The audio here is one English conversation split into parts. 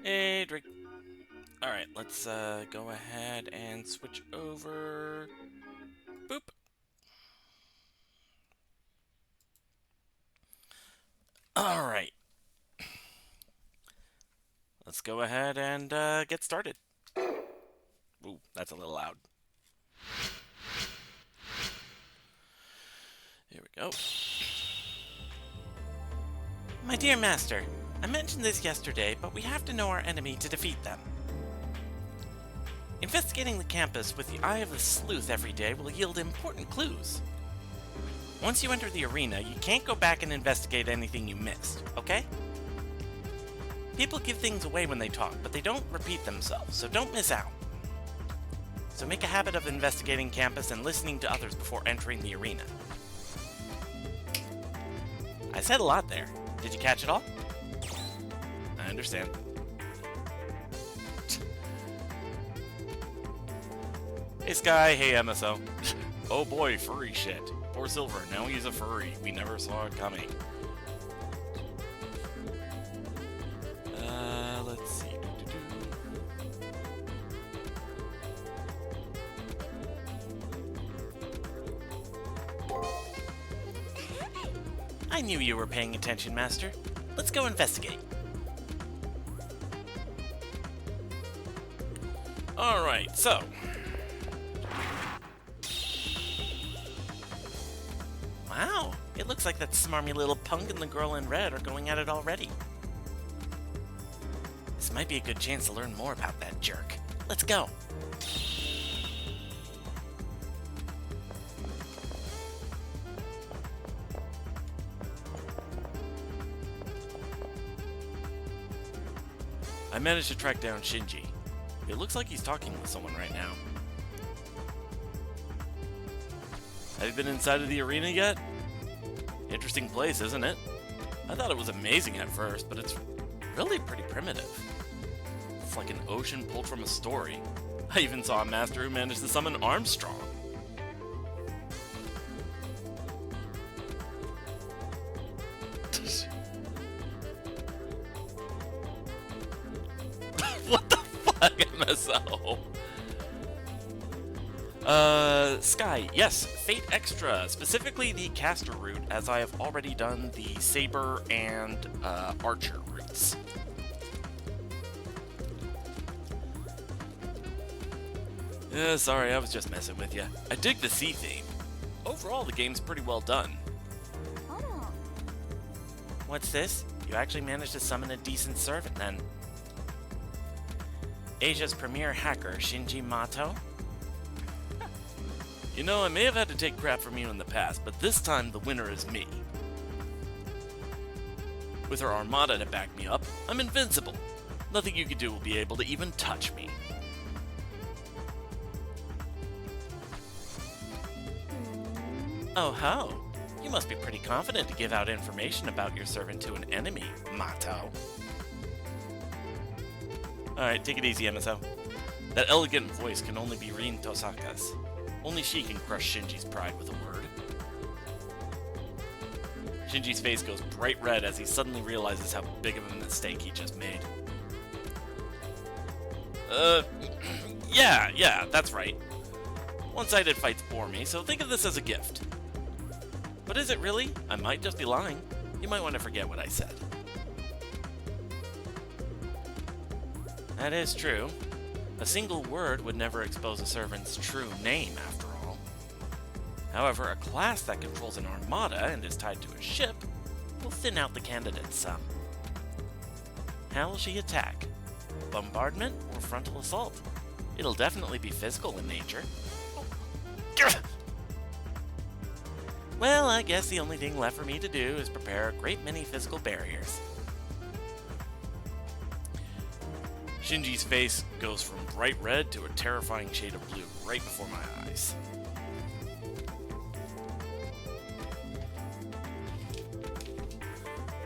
Hey, Drake. Alright, let's go ahead and switch over. Boop. Alright. Let's go ahead and get started. Ooh, that's a little loud. Here we go. My dear master, I mentioned this yesterday, but we have to know our enemy to defeat them. Investigating the campus with the eye of the sleuth every day will yield important clues. Once you enter the arena, you can't go back and investigate anything you missed, okay? People give things away when they talk, but they don't repeat themselves, so don't miss out. So make a habit of investigating campus and listening to others before entering the arena. I said a lot there. Did you catch it all? I understand. Hey Sky, hey MSO. Oh boy, furry shit. Poor Silver, now he's a furry. We never saw it coming. Let's see. I knew you were paying attention, Master. Let's go investigate. Alright, so. Wow, it looks like that smarmy little punk and the girl in red are going at it already. This might be a good chance to learn more about that jerk. Let's go. I managed to track down Shinji. It looks like he's talking with someone right now. Have you been inside of the arena yet? Interesting place, isn't it? I thought it was amazing at first, but it's really pretty primitive. It's like an ocean pulled from a story. I even saw a master who managed to summon Armstrong. What the fuck, MSO? Sky, yes, Fate Extra, specifically the caster route, as I have already done the Saber and Archer routes. Yeah, sorry, I was just messing with you. I dig the sea theme. Overall, the game's pretty well done. Oh. What's this? You actually managed to summon a decent servant, then. Asia's premier hacker, Shinji Mato? You know, I may have had to take crap from you in the past, but this time the winner is me. With her armada to back me up, I'm invincible. Nothing you can do will be able to even touch me. Oh ho! You must be pretty confident to give out information about your servant to an enemy, Mato. Alright, take it easy, MSO. That elegant voice can only be Rin Tosaka's. Only she can crush Shinji's pride with a word. Shinji's face goes bright red as he suddenly realizes how big of a mistake he just made. Yeah, that's right. One-sided fights bore me, so think of this as a gift. But is it really? I might just be lying. You might want to forget what I said. That is true. A single word would never expose a servant's true name, after all. However, a class that controls an armada and is tied to a ship will thin out the candidate some. How will she attack? Bombardment or frontal assault? It'll definitely be physical in nature. Well, I guess the only thing left for me to do is prepare a great many physical barriers. Shinji's face goes from bright red to a terrifying shade of blue right before my eyes.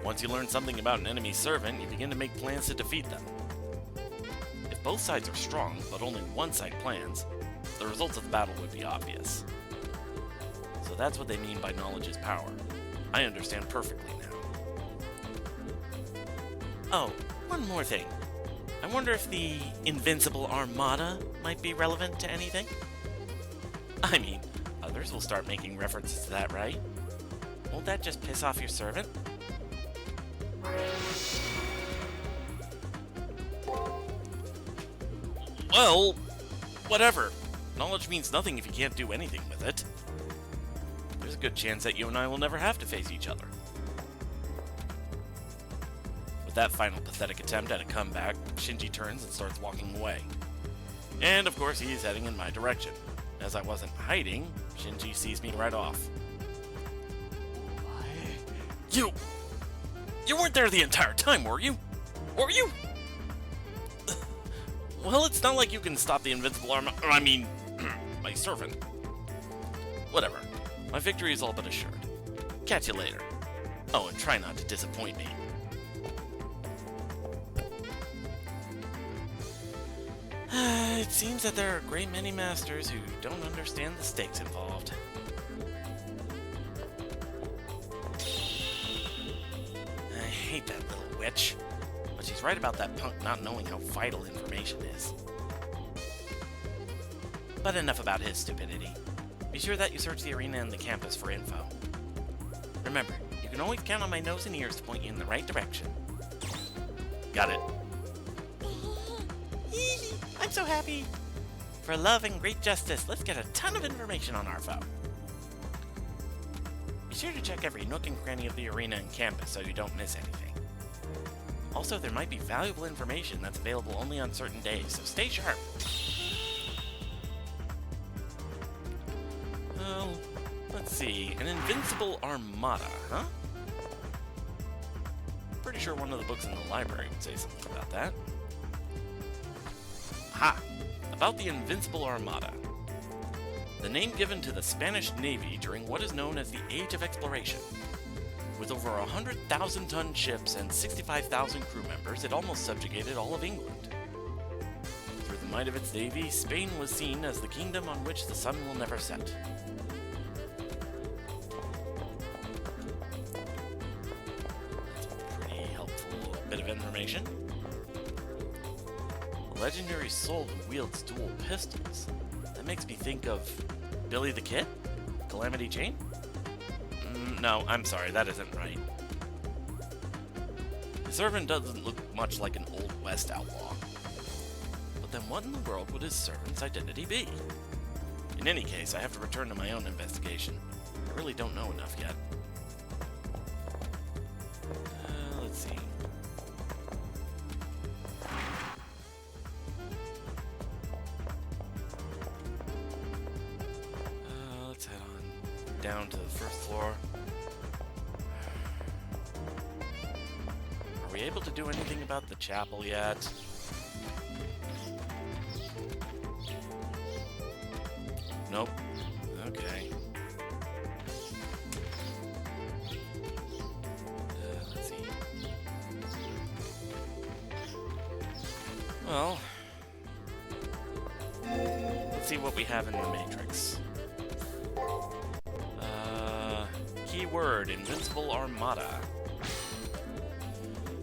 Once you learn something about an enemy servant, you begin to make plans to defeat them. If both sides are strong, but only one side plans, the results of the battle would be obvious. So that's what they mean by knowledge is power. I understand perfectly now. Oh, one more thing. I wonder if the Invincible Armada might be relevant to anything? I mean, others will start making references to that, right? Won't that just piss off your servant? Well, whatever. Knowledge means nothing if you can't do anything with it. There's a good chance that you and I will never have to face each other. With that final pathetic attempt at a comeback, Shinji turns and starts walking away. And of course, he's heading in my direction. As I wasn't hiding, Shinji sees me right off. You weren't there the entire time, were you? Were you? Well, it's not like you can stop the invincible arm. I mean, my servant. Whatever. My victory is all but assured. Catch you later. Oh, and try not to disappoint me. It seems that there are a great many masters who don't understand the stakes involved. I hate that little witch. But she's right about that punk not knowing how vital information is. But enough about his stupidity. Be sure that you search the arena and the campus for info. Remember, you can always count on my nose and ears to point you in the right direction. Got it. I'm so happy! For love and great justice, let's get a ton of information on our foe. Be sure to check every nook and cranny of the arena and campus so you don't miss anything. Also, there might be valuable information that's available only on certain days, so stay sharp. Well, let's see. An Invincible Armada, huh? Pretty sure one of the books in the library would say something about that. Ha! About the Invincible Armada. The name given to the Spanish Navy during what is known as the Age of Exploration. With over 100,000-ton ships and 65,000 crew members, it almost subjugated all of England. Through the might of its navy, Spain was seen as the kingdom on which the sun will never set. That's a pretty helpful bit of information. A legendary soul who wields dual pistols. That makes me think of Billy the Kid? Calamity Jane? No, I'm sorry, that isn't right. The servant doesn't look much like an Old West outlaw. But then what in the world would his servant's identity be? In any case, I have to return to my own investigation. I really don't know enough yet. Let's see. Let's head on down to the first floor. Are we able to do anything about the chapel yet? Nope. Okay. Let's see. Well, let's see what we have in the Matrix. Keyword, Invincible Armada.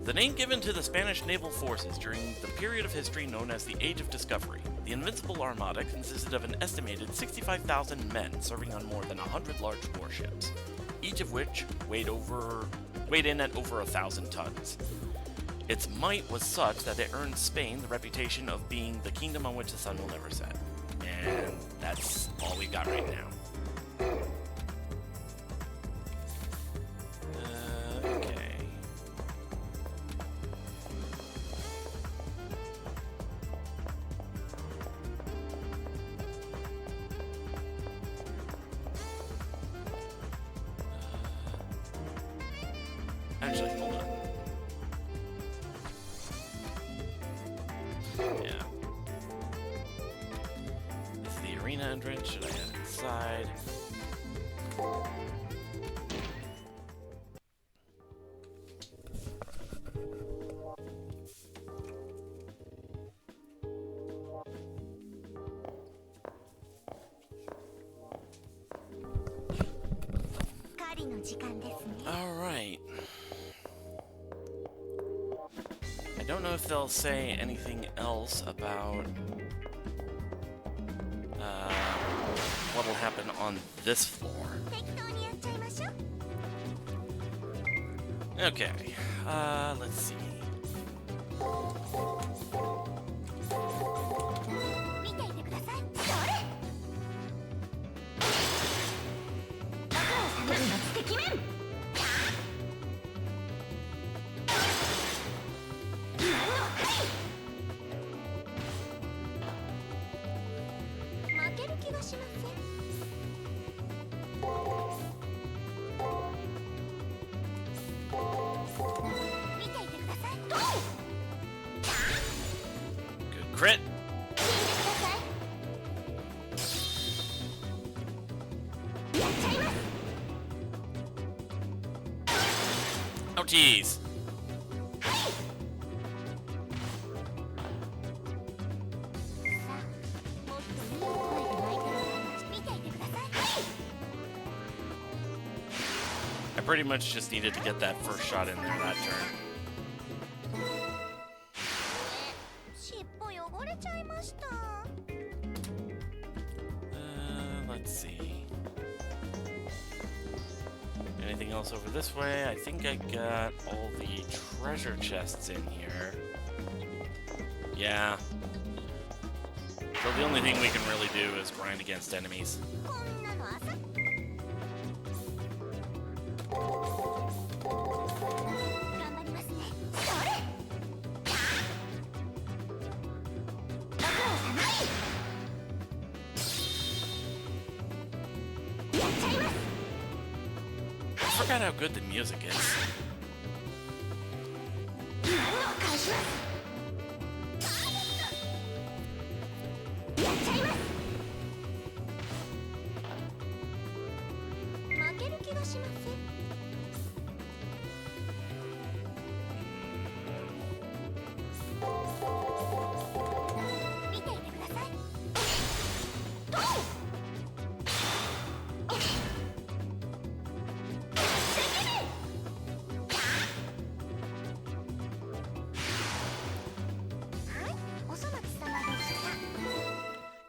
The name given to the Spanish naval forces during the period of history known as the Age of Discovery. The Invincible Armada consisted of an estimated 65,000 men serving on more than 100 large warships, each of which weighed in at over 1,000 tons. Its might was such that it earned Spain the reputation of being the kingdom on which the sun will never set. And that's all we've got right now. Actually, hold on. Yeah. This is the arena entrance. Should I head inside? Alright. I don't know if they'll say anything else about what'll happen on this floor. Okay, let's see. Good crit. Oh, jeez. I pretty much just needed to get that first shot in there that turn. Let's see. Anything else over this way? I think I got all the treasure chests in here. Yeah. So the only thing we can really do is grind against enemies. I forgot how good the music is.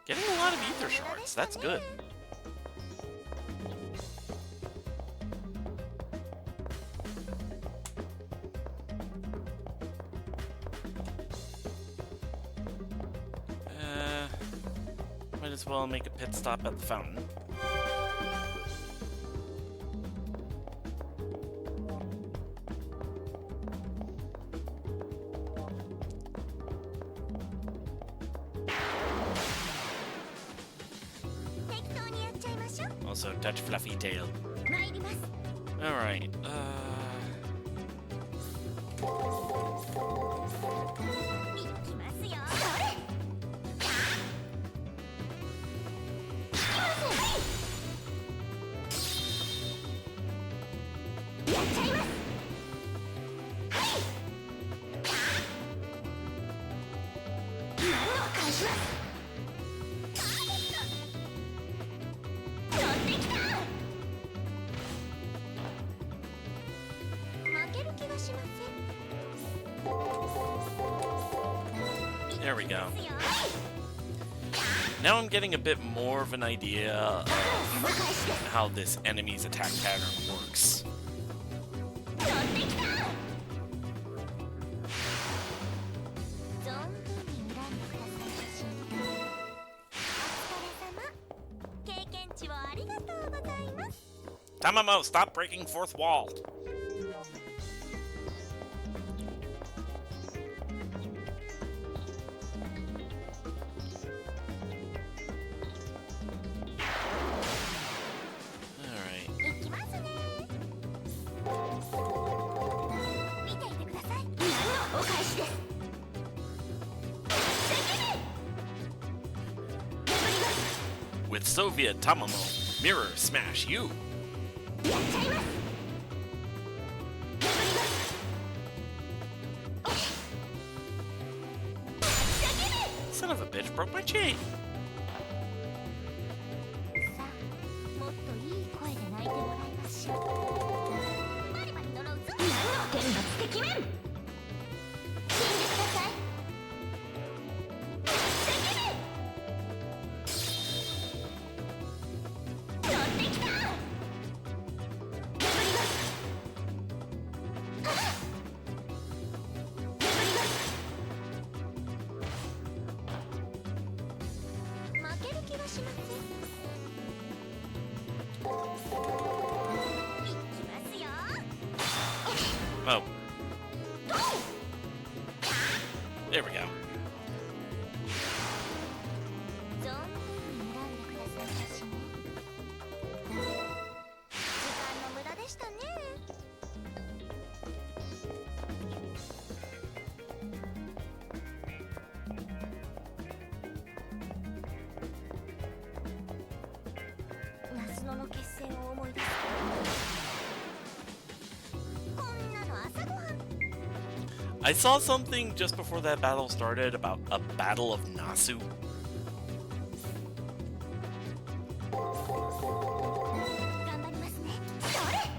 Getting a lot of ether shards, that's good. Might as well make a pit stop at the fountain. Also, touch Fluffy Tail. Alright, there we go. Now I'm getting a bit more of an idea of how this enemy's attack pattern works. Tamamo, stop breaking fourth wall! With Soviet Tamamo, Mirror Smash you! Son of a bitch broke my chain! Oh. There we go. I saw something just before that battle started about a battle of Nasu.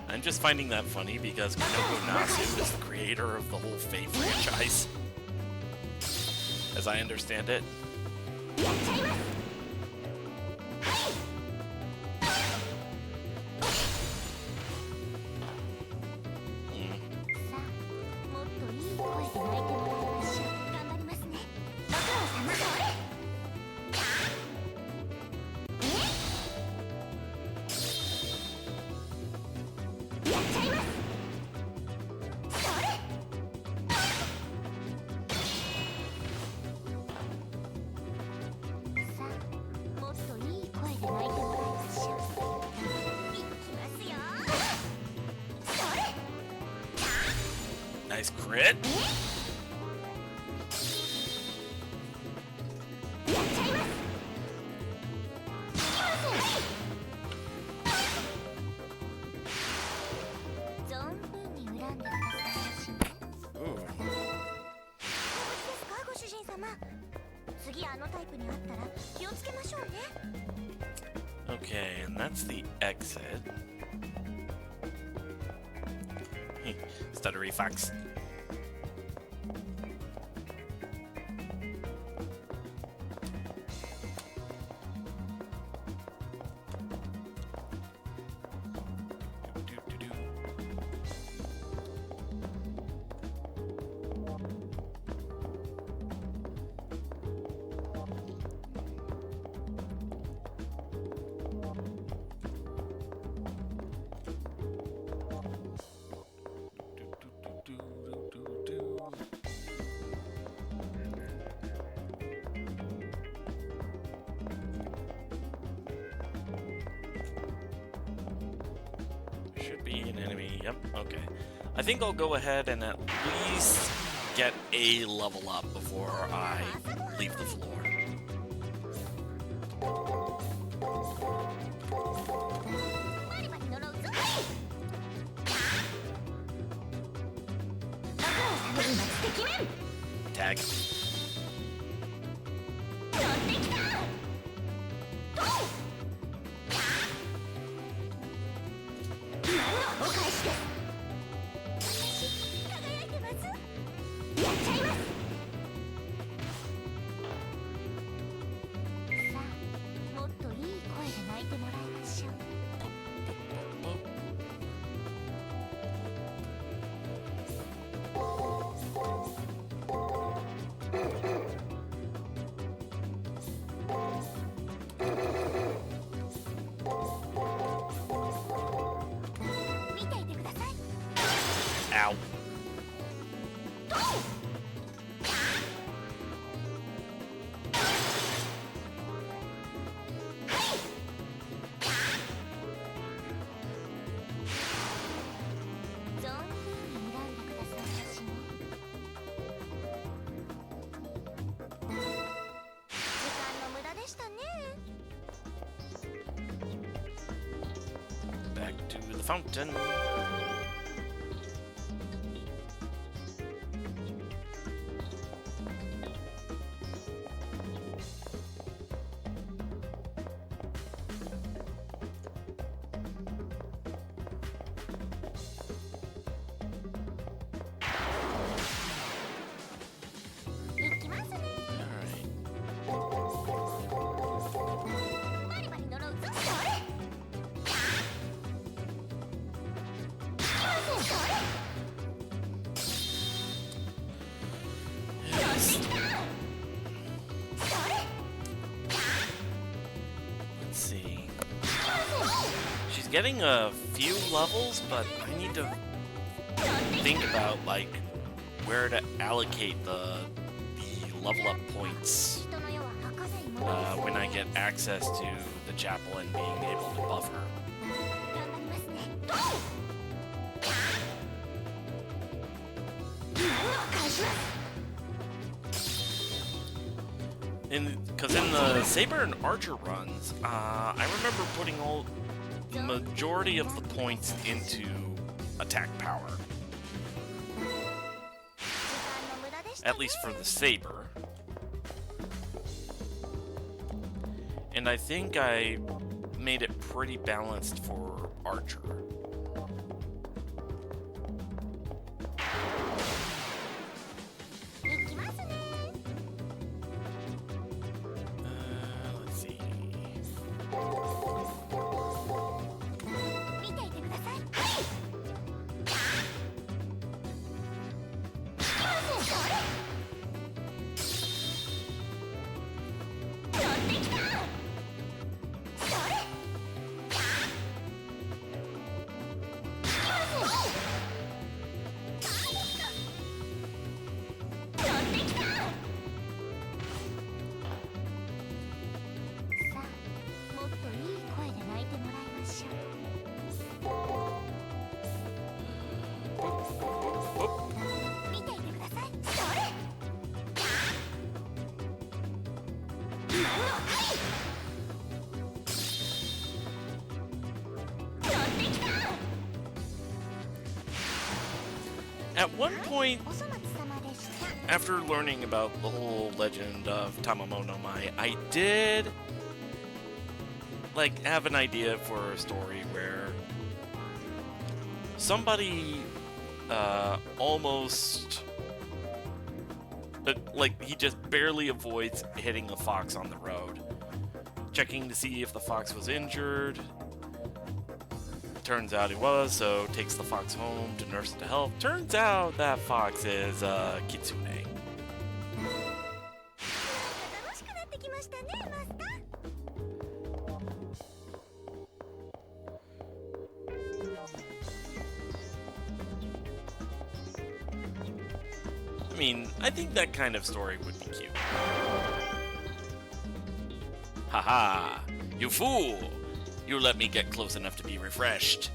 I'm just finding that funny because Minoko Nasu is the creator of the whole Fate franchise, as I understand it. Nice crit. Okay, and that's the exit. Stuttery fox. Should be an enemy. Yep, okay. I think I'll go ahead and at least get a level up before I leave the floor. Tag. Ow. Back to the fountain. Getting a few levels, but I need to think about like where to allocate the level up points when I get access to the chapel and being able to buff her. Because in the Saber and Archer runs, I remember putting the majority of the points into attack power. At least for the Saber. And I think I made it pretty balanced for Archer. Let's see. At one point, after learning about the whole legend of Tamamo no Mai, I did like have an idea for a story where somebody almost like he just barely avoids hitting a fox on the road, checking to see if the fox was injured. Turns out he was, so takes the fox home to nurse it to health. Turns out that fox is Kitsune. I mean, I think that kind of story would be cute. Haha, you fool! You let me get close enough to be refreshed.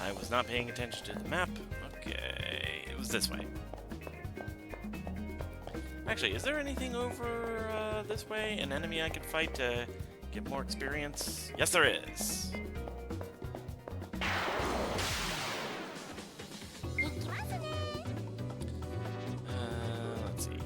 I was not paying attention to the map. Okay, it was this way. Actually, is there anything over this way? An enemy I could fight to get more experience? Yes, there is. Let's see. Let's see.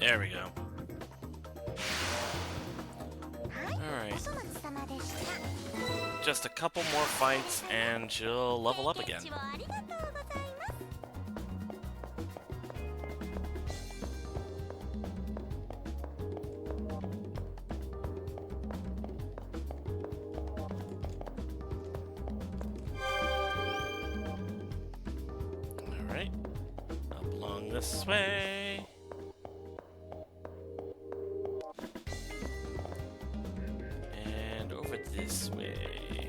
There we go. Alright. Just a couple more fights and she'll level up again. Alright. Up along this way. And over this way.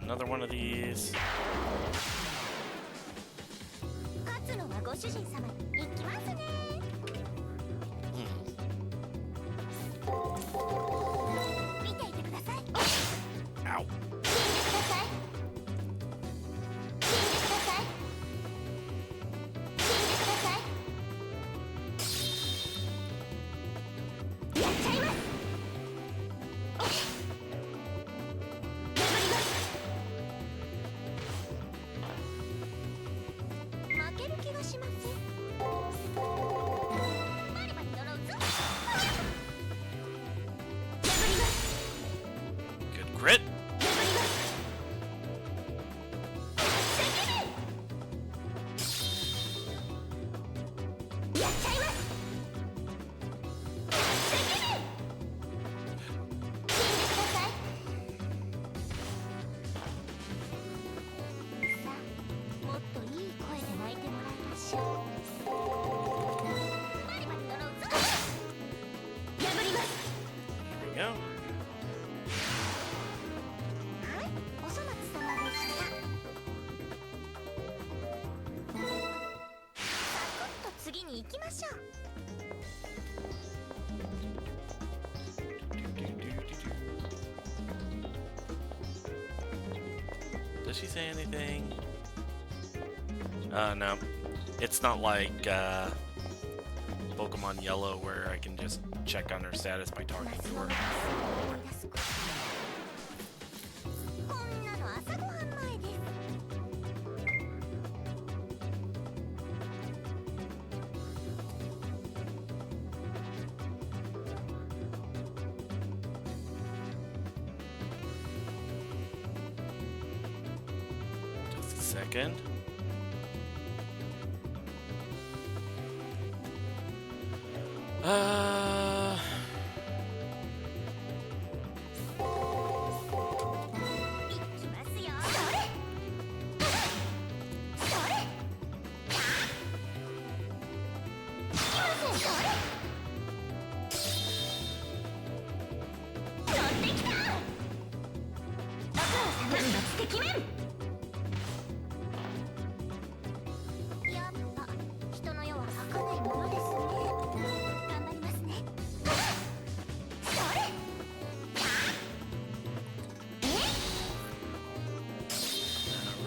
Another one of these. Ow. Good crit. There we go. Does she say anything? No. It's not like Pokemon Yellow where I can just check on her status by talking to her. Just a second.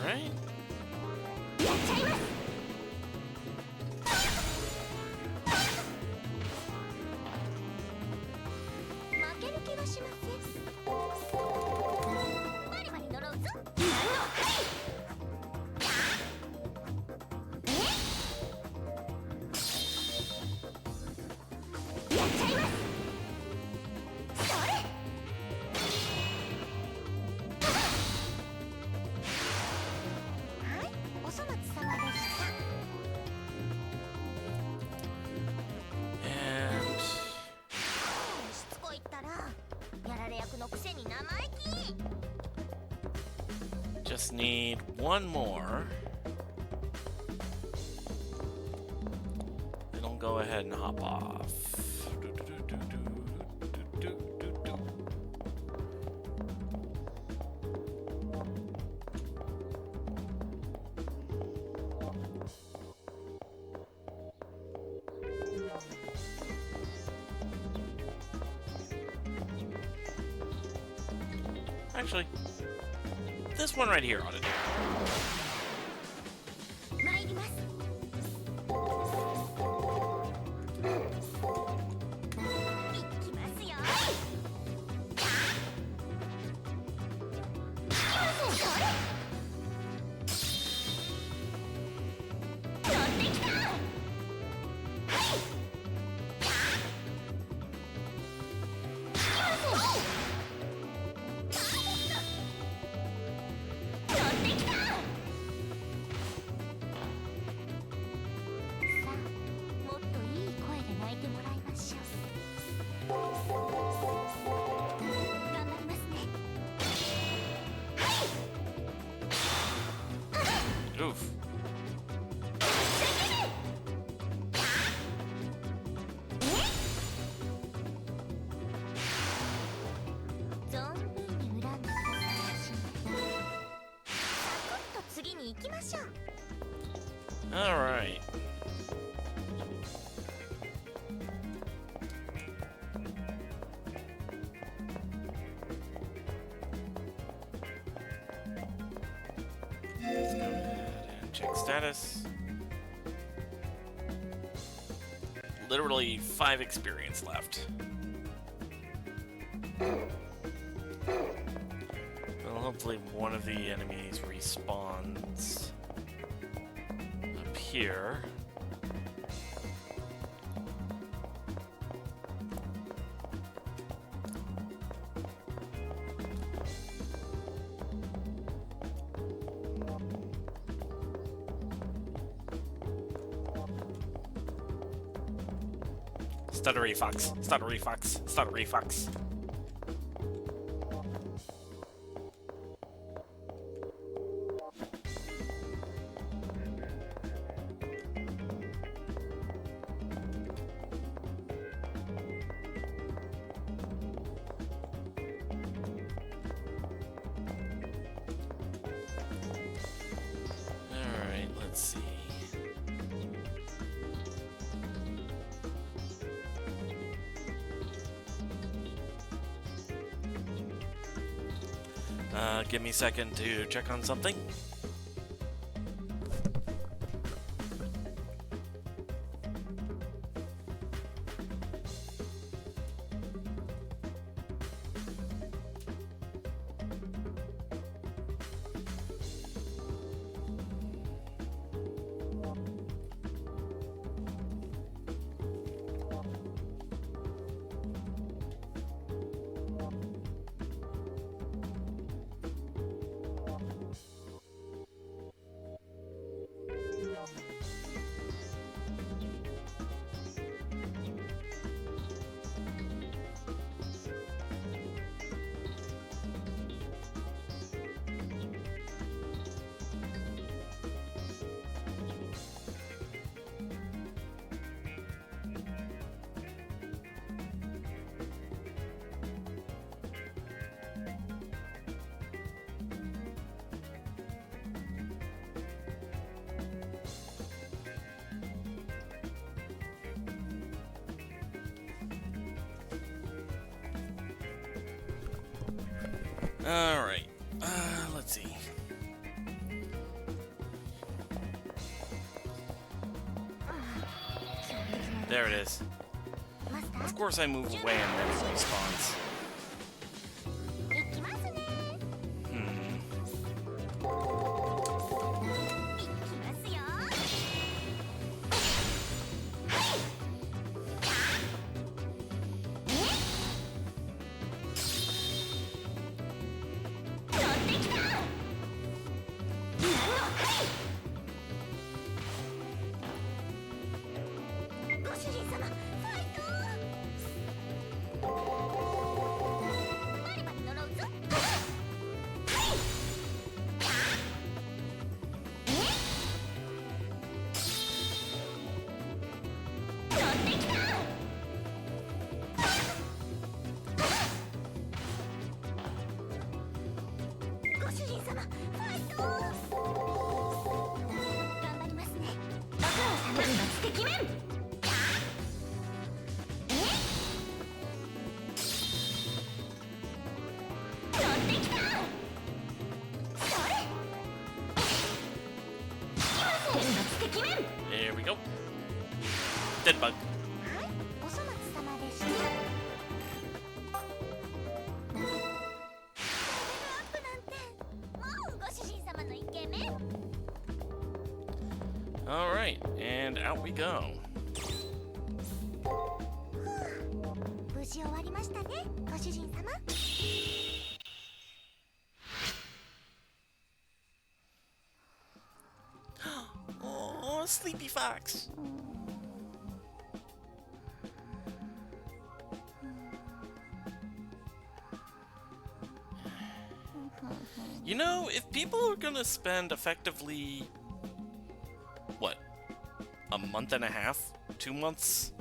Alright. Just need one more. Then I'll go ahead and hop off. Actually, this one right here ought to do. Alright. Let's go ahead and check status. Literally 5 experience left. Well, hopefully one of the enemies respawns up here. Stuttery fox, stuttery fox, stuttery fox. Alright, let's see. Give me a second to check on something. Alright, let's see. There it is. Of course I move away and then it respawns. There we go. Dead bug. Alright, and out we go. Oh, sleepy fox. You know, if people are gonna spend effectively, what, a month and a half, 2 months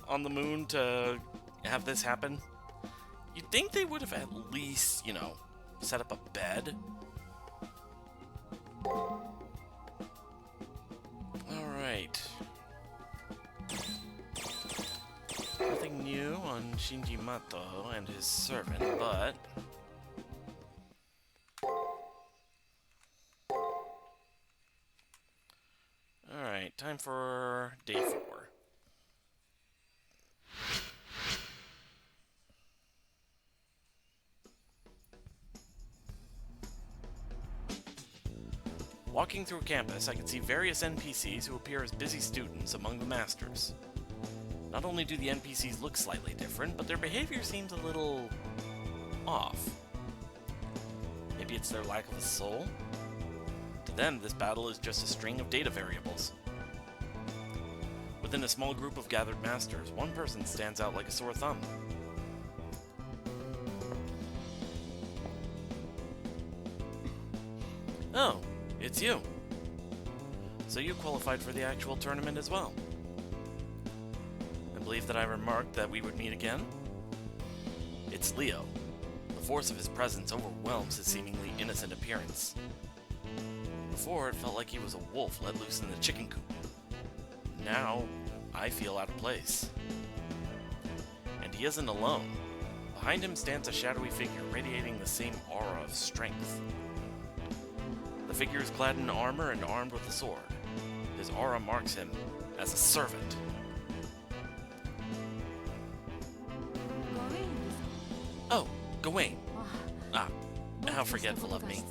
on the moon to have this happen, you'd think they would have at least, you know, set up a bed. Alright. Nothing new on Shinji Mato and his servant, but... Alright, time for day 4. Walking through campus, I can see various NPCs who appear as busy students among the masters. Not only do the NPCs look slightly different, but their behavior seems a little... off. Maybe it's their lack of a soul? To them, this battle is just a string of data variables. Within a small group of gathered masters, one person stands out like a sore thumb. Oh, it's you. So you qualified for the actual tournament as well. I believe that I remarked that we would meet again. It's Leo. The force of his presence overwhelms his seemingly innocent appearance. Before, it felt like he was a wolf let loose in the chicken coop. Now, I feel out of place. And he isn't alone. Behind him stands a shadowy figure radiating the same aura of strength. The figure is clad in armor and armed with a sword. His aura marks him as a servant. Oh, Gawain. Ah, how forgetful of me.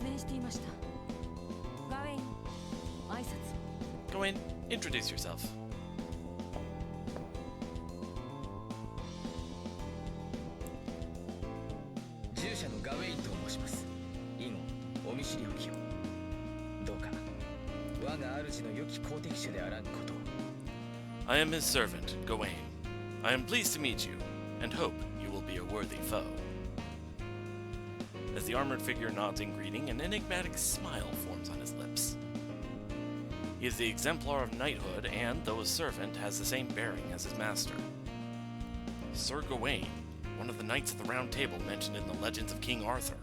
Gawain, introduce yourself. I am his servant, Gawain. I am pleased to meet you, and hope you will be a worthy foe. As the armored figure nods in greeting, an enigmatic smile forms on his lips. He is the exemplar of knighthood, and, though a servant, has the same bearing as his master. Sir Gawain, one of the Knights of the Round Table mentioned in the legends of King Arthur.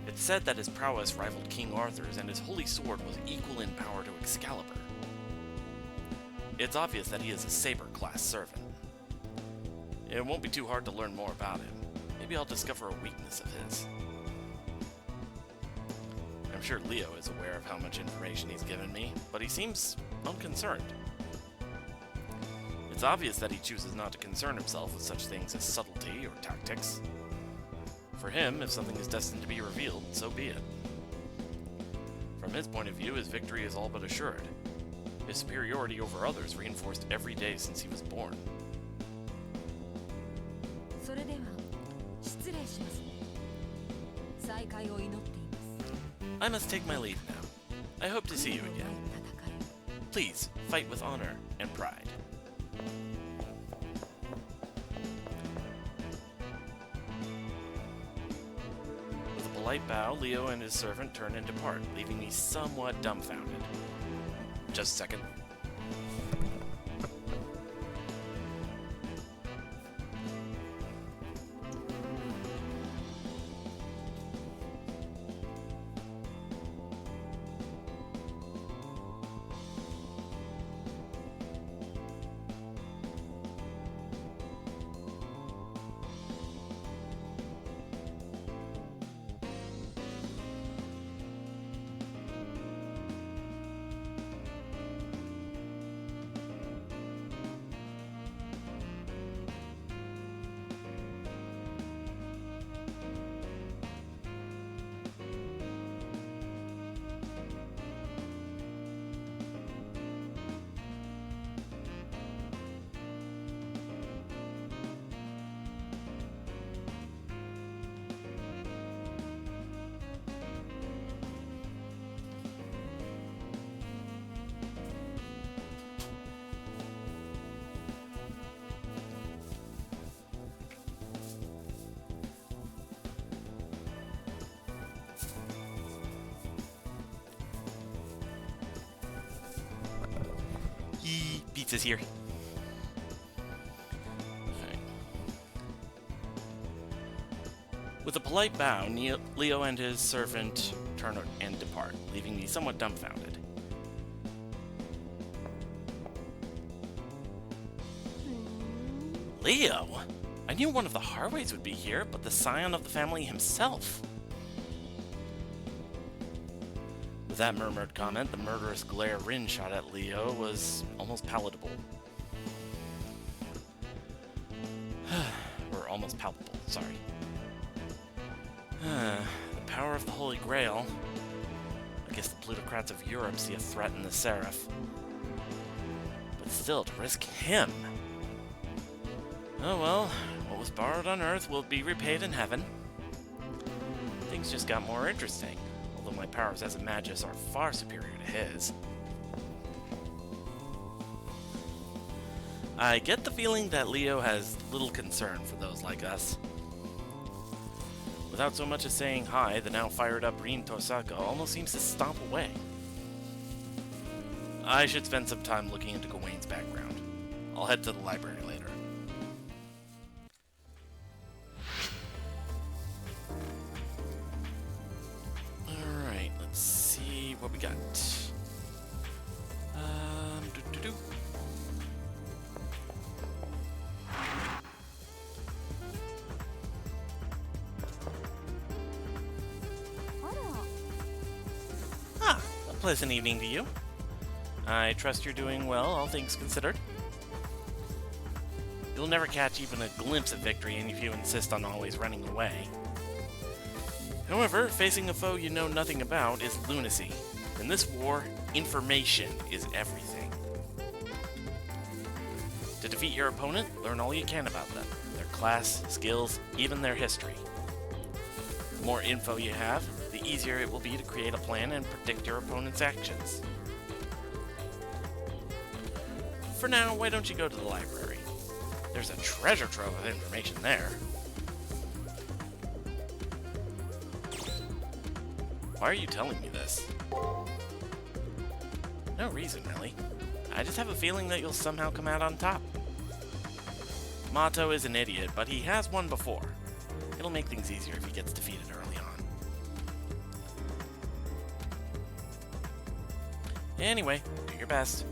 It's said that his prowess rivaled King Arthur's, and his holy sword was equal in power to Excalibur. It's obvious that he is a saber-class servant. It won't be too hard to learn more about him. Maybe I'll discover a weakness of his. I'm sure Leo is aware of how much information he's given me, but he seems unconcerned. It's obvious that he chooses not to concern himself with such things as subtlety or tactics. For him, if something is destined to be revealed, so be it. From his point of view, his victory is all but assured. His superiority over others reinforced every day since he was born. I must take my leave now. I hope to see you again. Please, fight with honor and pride. With a polite bow, Leo and his servant turn and depart, leaving me somewhat dumbfounded. Just a second. Pizza's here. Right. With a polite bow, Leo and his servant turn and depart, leaving me somewhat dumbfounded. Leo? I knew one of the Harways would be here, but the scion of the family himself. With that murmured comment, the murderous glare Rin shot at Leo was almost palatable. Or almost palpable, sorry. The power of the Holy Grail. I guess the plutocrats of Europe see a threat in the Seraph. But still, to risk him. Oh well, what was borrowed on Earth will be repaid in heaven. Things just got more interesting, although my powers as a magus are far superior to his. I get the feeling that Leo has little concern for those like us. Without so much as saying hi, the now fired up Rin Tosaka almost seems to stomp away. I should spend some time looking into Gawain's background. I'll head to the library later. Alright, let's see what we got. Doo-doo-doo. A pleasant evening to you. I trust you're doing well, all things considered. You'll never catch even a glimpse of victory if you insist on always running away. However, facing a foe you know nothing about is lunacy. In this war, information is everything. To defeat your opponent, learn all you can about them, their class, skills, even their history. The more info you have, the easier it will be to create a plan and predict your opponent's actions. For now, why don't you go to the library? There's a treasure trove of information there. Why are you telling me this? No reason, really. I just have a feeling that you'll somehow come out on top. Mato is an idiot, but he has won before. It'll make things easier if he gets defeated early on. Anyway, do your best.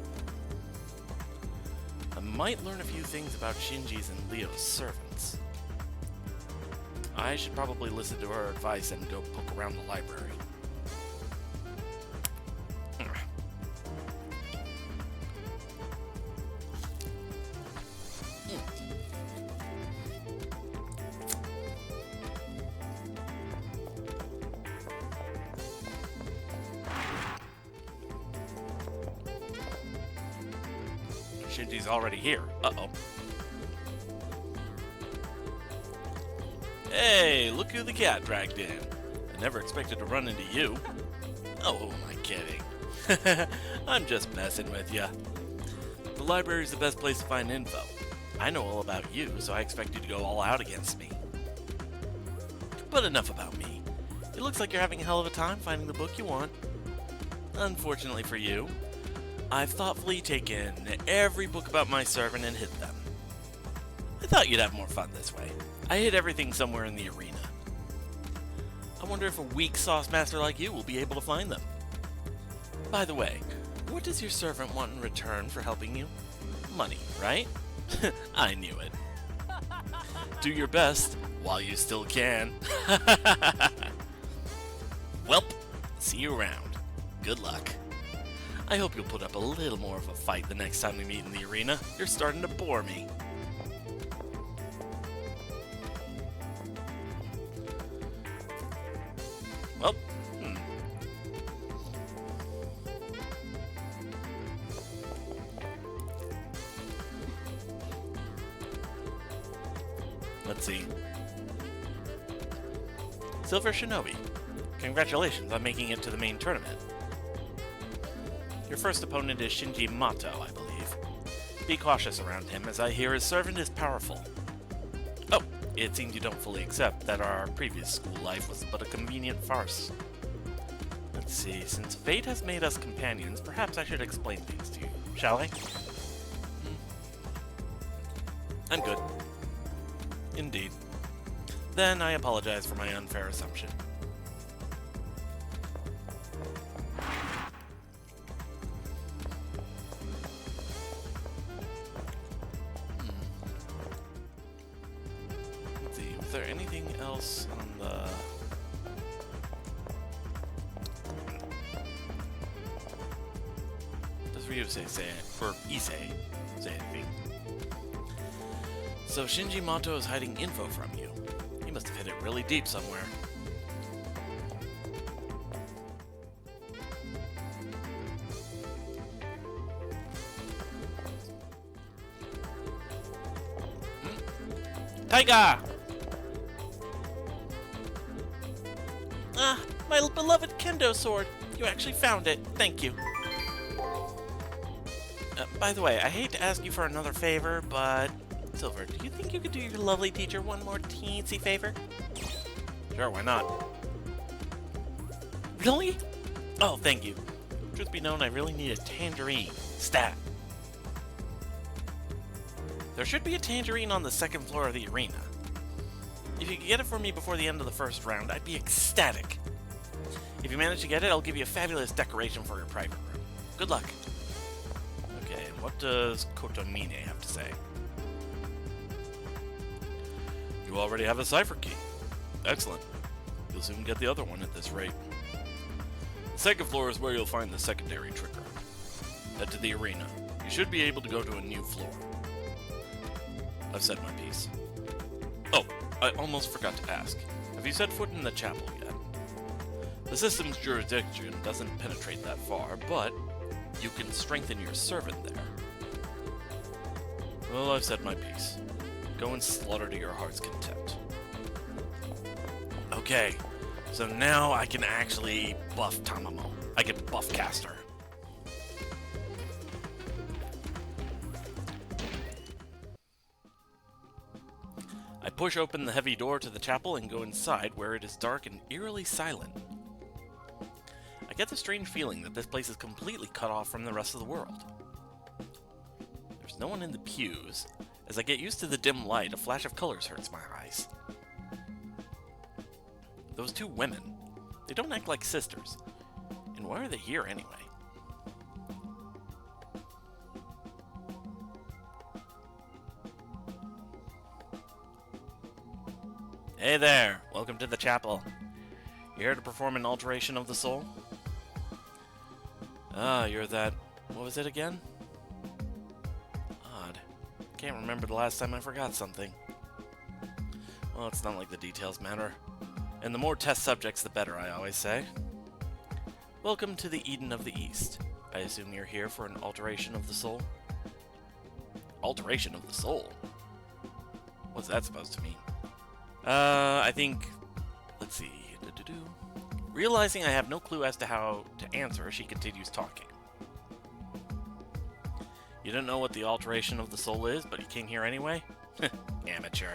I might learn a few things about Shinji's and Leo's servants. I should probably listen to her advice and go poke around the library. Shinji's already here. Uh-oh. Hey, look who the cat dragged in. I never expected to run into you. Oh, who am I kidding? I'm just messing with ya. The library's the best place to find info. I know all about you, so I expect you to go all out against me. But enough about me. It looks like you're having a hell of a time finding the book you want. Unfortunately for you, I've thoughtfully taken every book about my servant and hid them. I thought you'd have more fun this way. I hid everything somewhere in the arena. I wonder if a weak sauce master like you will be able to find them. By the way, what does your servant want in return for helping you? Money, right? I knew it. Do your best while you still can. Welp, see you around. Good luck. I hope you'll put up a little more of a fight the next time we meet in the arena. You're starting to bore me. Well, Let's see. Silver Shinobi. Congratulations on making it to the main tournament. Your first opponent is Shinji Mato, I believe. Be cautious around him, as I hear his servant is powerful. Oh, it seems you don't fully accept that our previous school life was but a convenient farce. Let's see, since fate has made us companions, perhaps I should explain things to you, shall I? I'm good. Indeed. Then I apologize for my unfair assumption. there anything else on the... Does Ryusei say it? Or Issei say anything? So Shinji Mato is hiding info from you. He must have hid it really deep somewhere. Taiga! Ah, my beloved kendo sword. You actually found it. Thank you. By the way, I hate to ask you for another favor, but... Silver, do you think you could do your lovely teacher one more teensy favor? Sure, why not? Really? Oh, thank you. Truth be known, I really need a tangerine. Stat. There should be a tangerine on the second floor of the arena. If you could get it for me before the end of the first round, I'd be ecstatic. If you manage to get it, I'll give you a fabulous decoration for your private room. Good luck. Okay, and what does Kotomine have to say? You already have a cipher key. Excellent. You'll soon get the other one at this rate. The second floor is where you'll find the secondary trigger. Head to the arena. You should be able to go to a new floor. I've said my piece. Oh, I almost forgot to ask. Have you set foot in the chapel yet? The system's jurisdiction doesn't penetrate that far, but you can strengthen your servant there. Well, I've said my piece. Go and slaughter to your heart's content. Okay, so now I can actually buff Tamamo. I can buff Caster. I push open the heavy door to the chapel and go inside, where it is dark and eerily silent. I get the strange feeling that this place is completely cut off from the rest of the world. There's no one in the pews. As I get used to the dim light, a flash of colors hurts my eyes. Those two women, they don't act like sisters. And why are they here anyway? Hey there, welcome to the chapel. You here to perform an alteration of the soul? Ah, you're that... what was it again? Odd. Can't remember the last time I forgot something. Well, it's not like the details matter. And the more test subjects, the better, I always say. Welcome to the Eden of the East. I assume you're here for an alteration of the soul? Alteration of the soul? What's that supposed to mean? I think... let's see... Realizing I have no clue as to how to answer, she continues talking. You don't know what the alteration of the soul is, but you came here anyway? Amateur.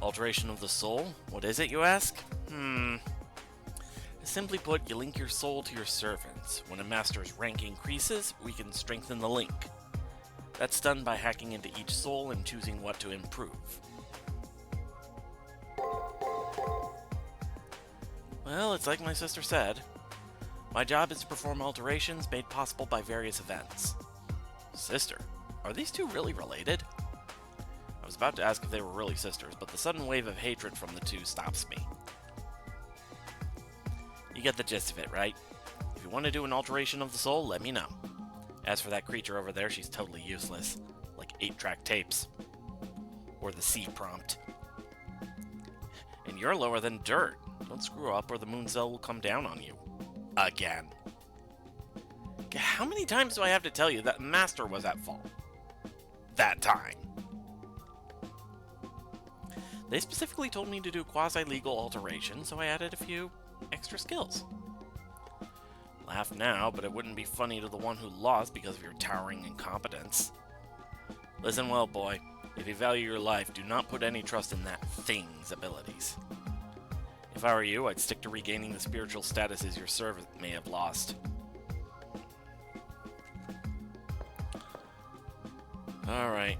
Alteration of the soul? What is it, you ask? Simply put, you link your soul to your servants. When a master's rank increases, we can strengthen the link. That's done by hacking into each soul and choosing what to improve. Well, it's like my sister said. My job is to perform alterations made possible by various events. Sister? Are these two really related? I was about to ask if they were really sisters, but the sudden wave of hatred from the two stops me. You get the gist of it, right? If you want to do an alteration of the soul, let me know. As for that creature over there, she's totally useless. Like 8-track tapes. Or the C prompt. And you're lower than dirt. Don't screw up or the moon cell will come down on you. Again. How many times do I have to tell you that Master was at fault? That time. They specifically told me to do quasi-legal alterations, so I added a few extra skills. Laugh now, but it wouldn't be funny to the one who lost because of your towering incompetence. Listen well, boy. If you value your life, do not put any trust in that thing's abilities. If I were you, I'd stick to regaining the spiritual statuses your servant may have lost. Alright.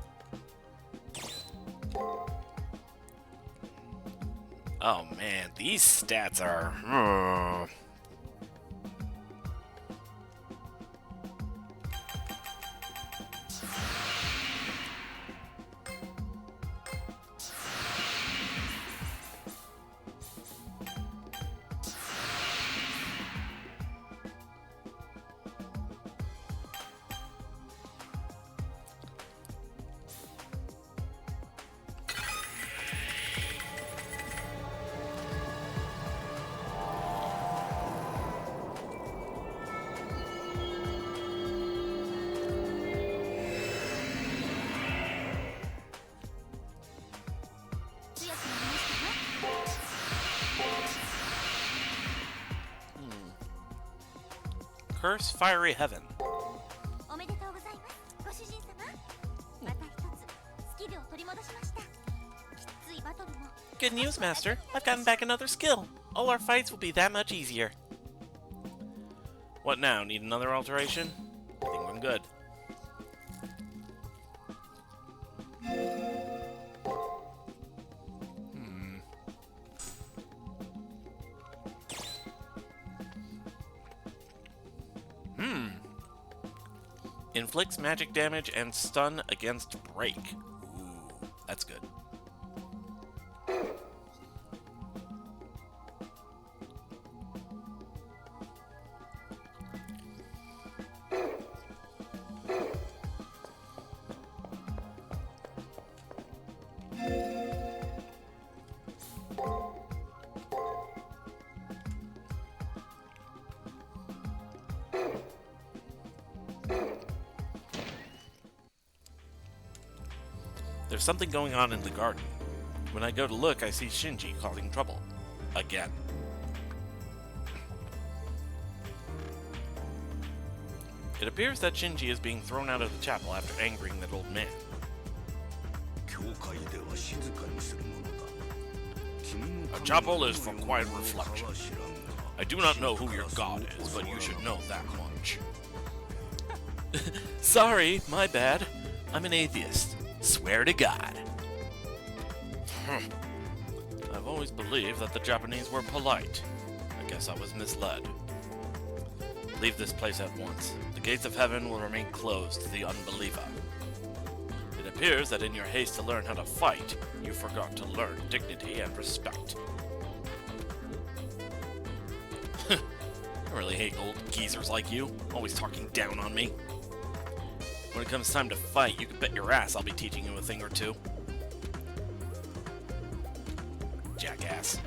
Oh man, these stats are... Curse Fiery Heaven. Good news, Master. I've gotten back another skill. All our fights will be that much easier. What now? Need another alteration? I think I'm good. Inflicts magic damage and stun against break. Ooh, that's good. There's something going on in the garden. When I go to look, I see Shinji causing trouble. Again. It appears that Shinji is being thrown out of the chapel after angering that old man. A chapel is for quiet reflection. I do not know who your god is, but you should know that much. Sorry, my bad. I'm an atheist. Swear to God. I've always believed that the Japanese were polite. I guess I was misled. Leave this place at once. The gates of heaven will remain closed to the unbeliever. It appears that in your haste to learn how to fight, you forgot to learn dignity and respect. I really hate old geezers like you, always talking down on me. When it comes time to fight, you can bet your ass I'll be teaching you a thing or two. Jackass.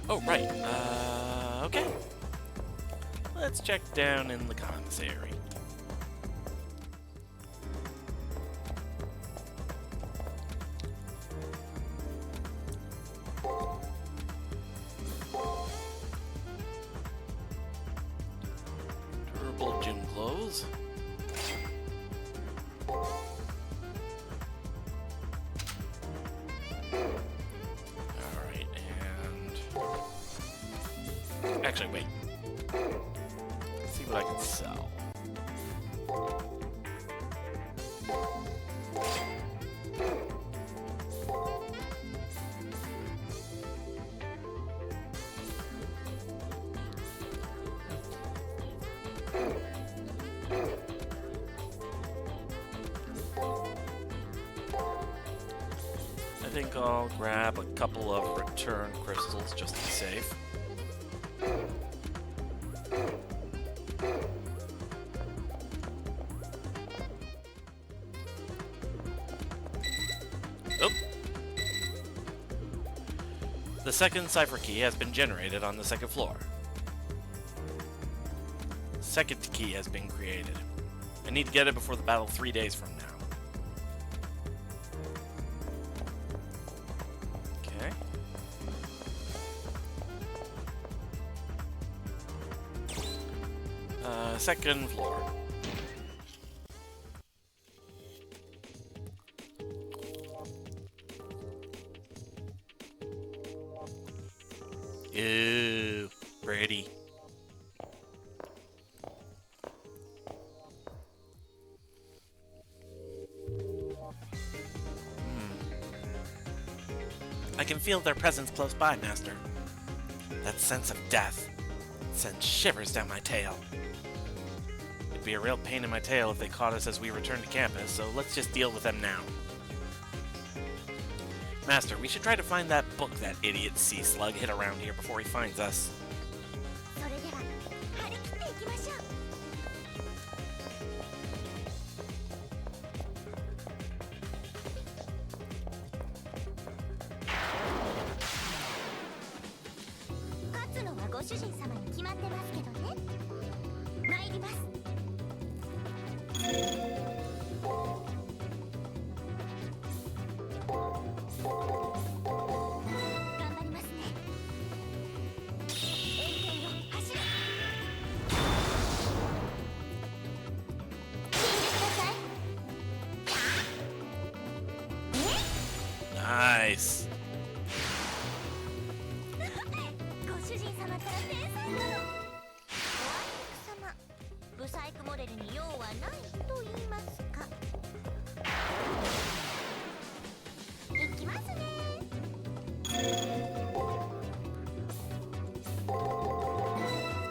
Oh, right. Okay. Let's check down in the commissary. Durable gym clothes. Alright, and... Actually, wait. Let's see what I can sell. I think I'll grab a couple of return crystals just to be safe. Oh. The second cipher key has been generated on the second floor. Second key has been created. I need to get it before the battle 3 days from now. Second floor. Ew, pretty. I can feel their presence close by, Master. That sense of death sends shivers down my tail. It'd be a real pain in my tail if they caught us as we return to campus, so let's just deal with them now. Master, we should try to find that book that idiot sea slug hid around here before he finds us. 主人様ったら天才かも。おあいにく様、ブサイクモデルに用はないと言いますか。いきますね。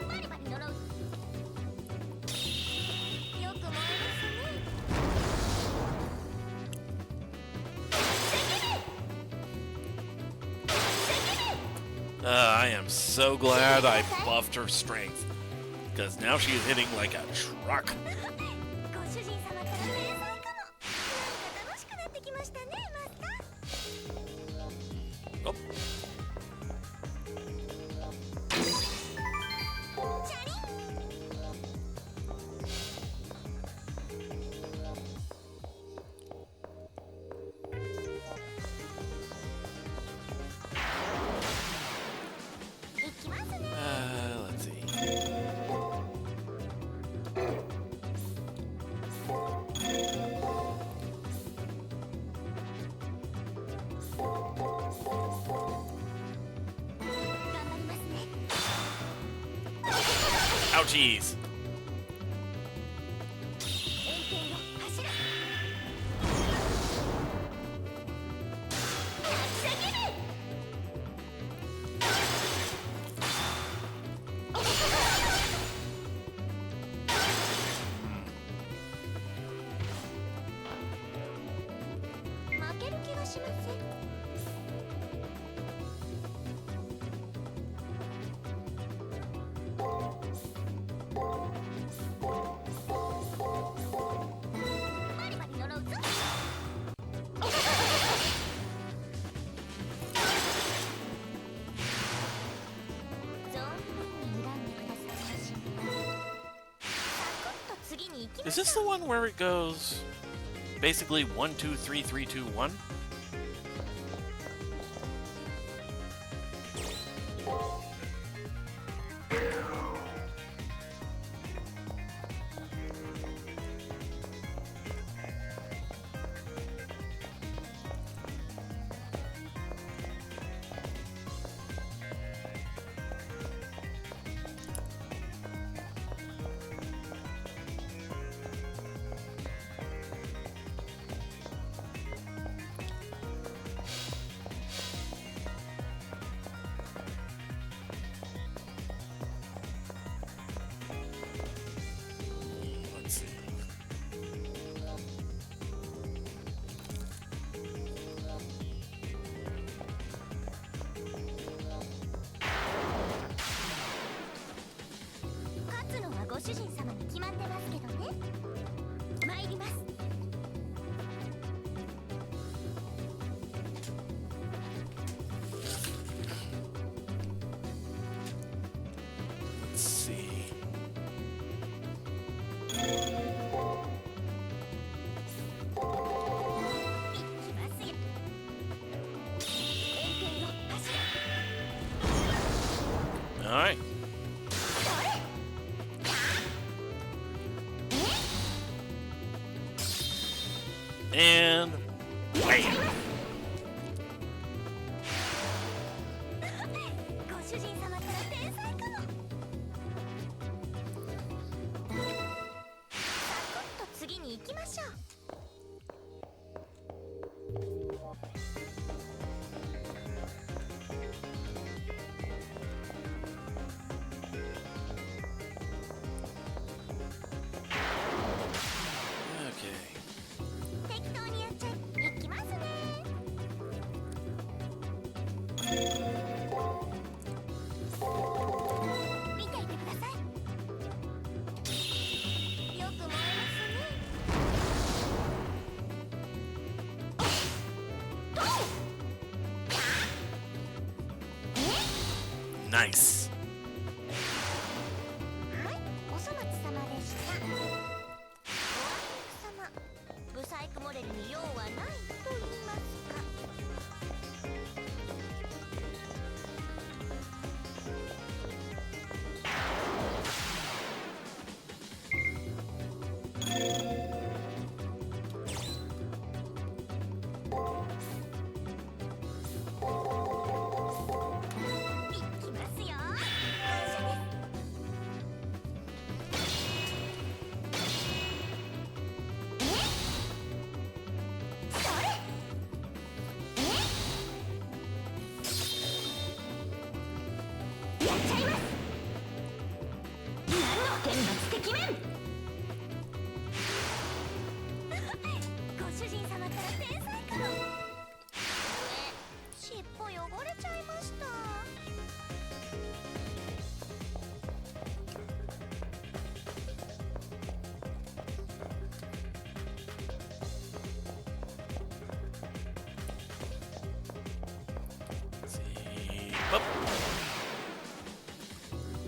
バリバリ呪う。よく燃えますね。I am so glad I buffed her strength, because now she is hitting like a truck. ご主人様ったら天才かも。なんか楽しくなってきましたね、マスター。 Oh, チャリン。いきますね。let's see. 頑張りますね。 Ouchies! 円形よ、走る。叫べ。負ける気がしません。バリバリ呪うぞ。存分に恨んでくださいまし。サクッと次に行きま Is しょう。 this the one where it goes basically 1, 2, 3, 3, 2, 1? Let's see. 勝つのはご主人様に決まってますけどね。参ります。 Let's see. いきますよ。円形よ、走る。 All right. それ。And wham! ご主人様ったら天才かも。サクッと次に行きましょう。 Okay. 適当にやっちゃい。いきますね。見ていてください。よく燃えますね。 Nice. はい、お粗末様でした。おあいにく様、ブサイクモデルに用はないと言いますか。いきますよ。Up.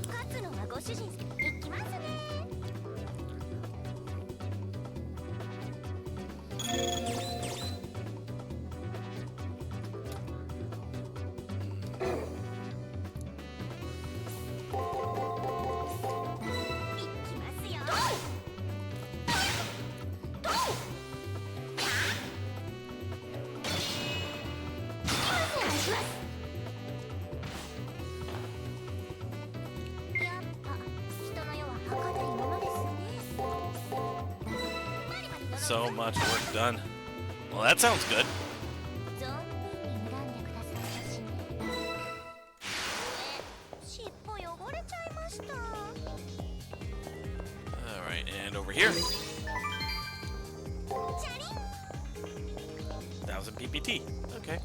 勝つのはご主人。行きますね。So much work done. Well, that sounds good. Alright, and over here. 1000 PPT. Okay.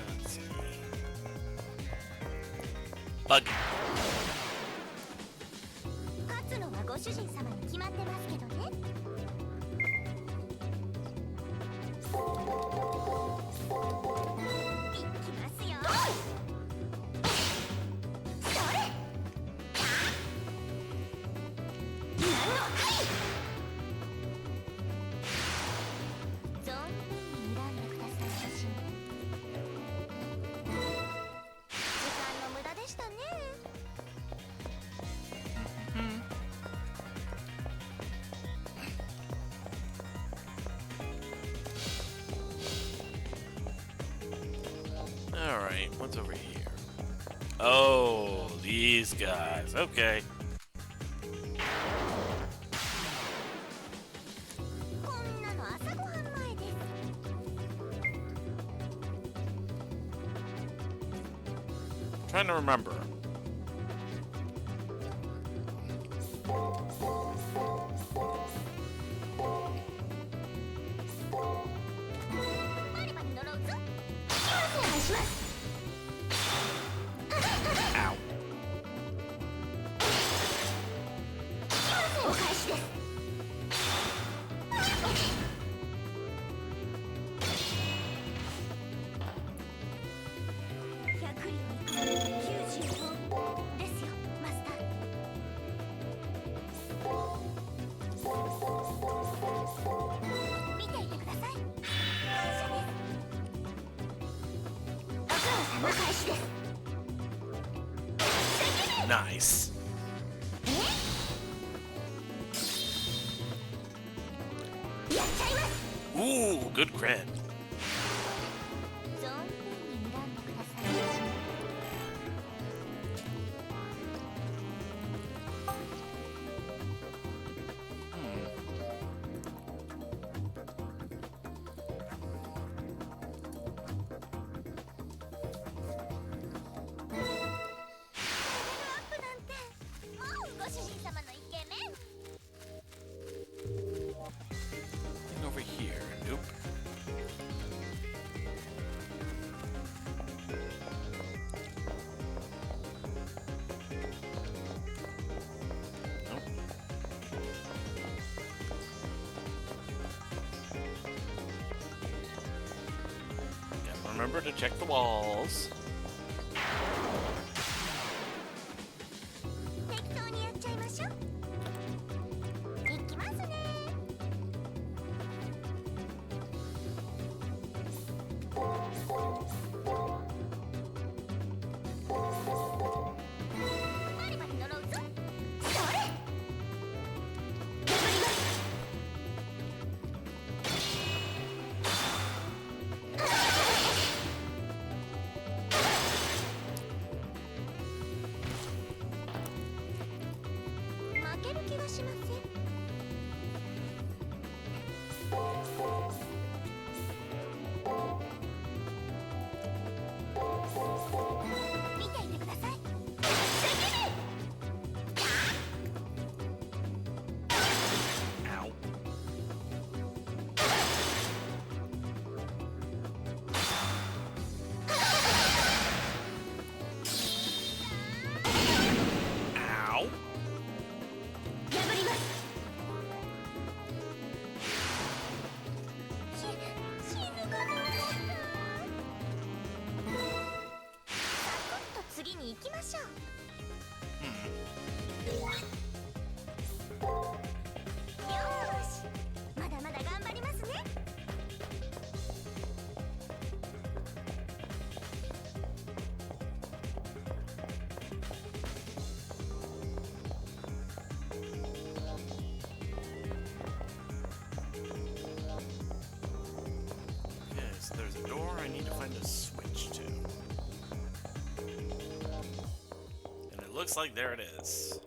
Let's see. Bug. 勝つのはご主人様に決まってますけどね。いきますよ。それ。なんのはい。存分に選んでくださいまし。時間の無駄でしたね。Alright, what's over here? Oh, these guys. Okay. こんなの朝ごはん前です。Trying to remember. マリバに乗ろうぞ。お願いします。 Ow. お返しです。100両イコール95ですよ、マスター。見ていてください。感謝です。お母さんお返しです。 Nice. やっちゃいます。 Ooh, good cred. 存分に選んでくださいまし。 レベルアップなんてもうご主人様のイケメン。 Nothing over here. Nope. Nope. Gotta remember to check the walls. 適当にやっちゃいましょう。いきますね。マリバに乗ろうぞ。それ。頑張ります。に行きましょう。 Hmm. よーし、まだまだ頑張りますね。 Okay, so there's a door I need to find a switch to. And it looks like there it is.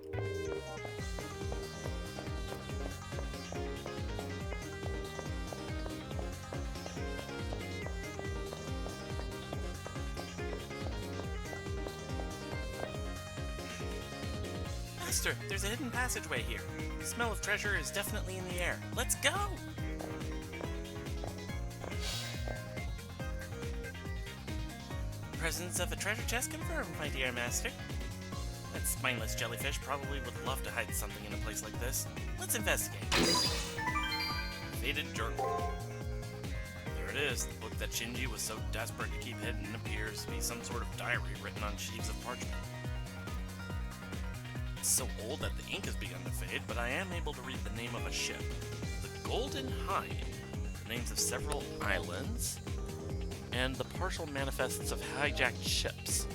Master, there's a hidden passageway here. The smell of treasure is definitely in the air. Let's go! Presence of a treasure chest confirmed, my dear master. That spineless jellyfish probably would love to hide something in a place like this. Let's investigate. Faded journal. There it is. The book that Shinji was so desperate to keep hidden appears to be some sort of diary written on sheets of parchment. It's so old that the ink has begun to fade, but I am able to read the name of a ship. The Golden Hind. The names of several islands, and the partial manifests of hijacked ships.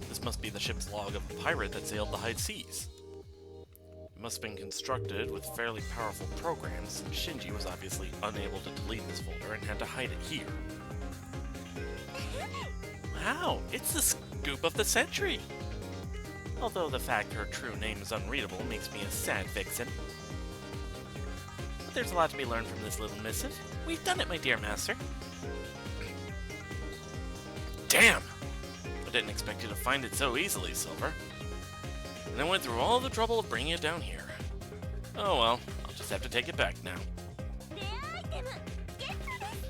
This must be the ship's log of a pirate that sailed the high seas. It must have been constructed with fairly powerful programs, since Shinji was obviously unable to delete this folder and had to hide it here. Wow, it's the scoop of the century! Although the fact her true name is unreadable makes me a sad vixen. But there's a lot to be learned from this little missive. We've done it, my dear master. Damn! I didn't expect you to find it so easily, Silver. And I went through all the trouble of bringing it down here. Oh well, I'll just have to take it back now. レアアイテムゲットです。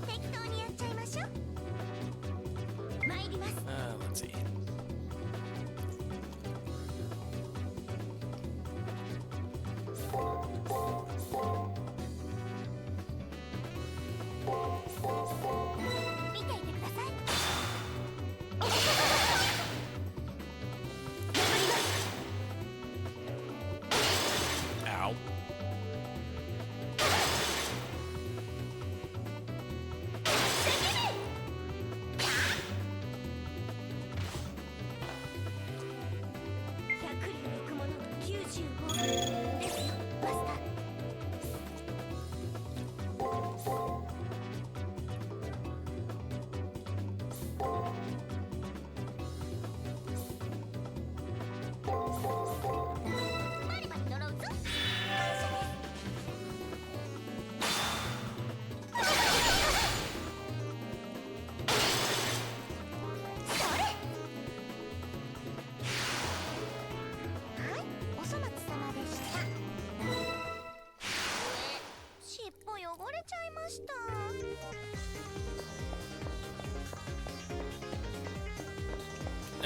適当にやっちゃいましょう。参ります。 Let's see. Ow.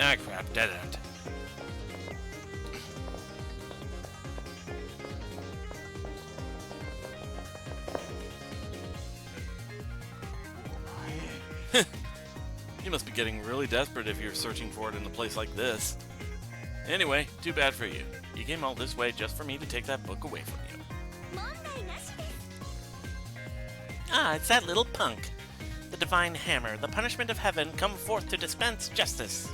Ah, crap, dead end. You must be getting really desperate if you're searching for it in a place like this. Anyway, too bad for you. You came all this way just for me to take that book away from you. Ah, it's that little punk. The divine hammer, the punishment of heaven, come forth to dispense justice.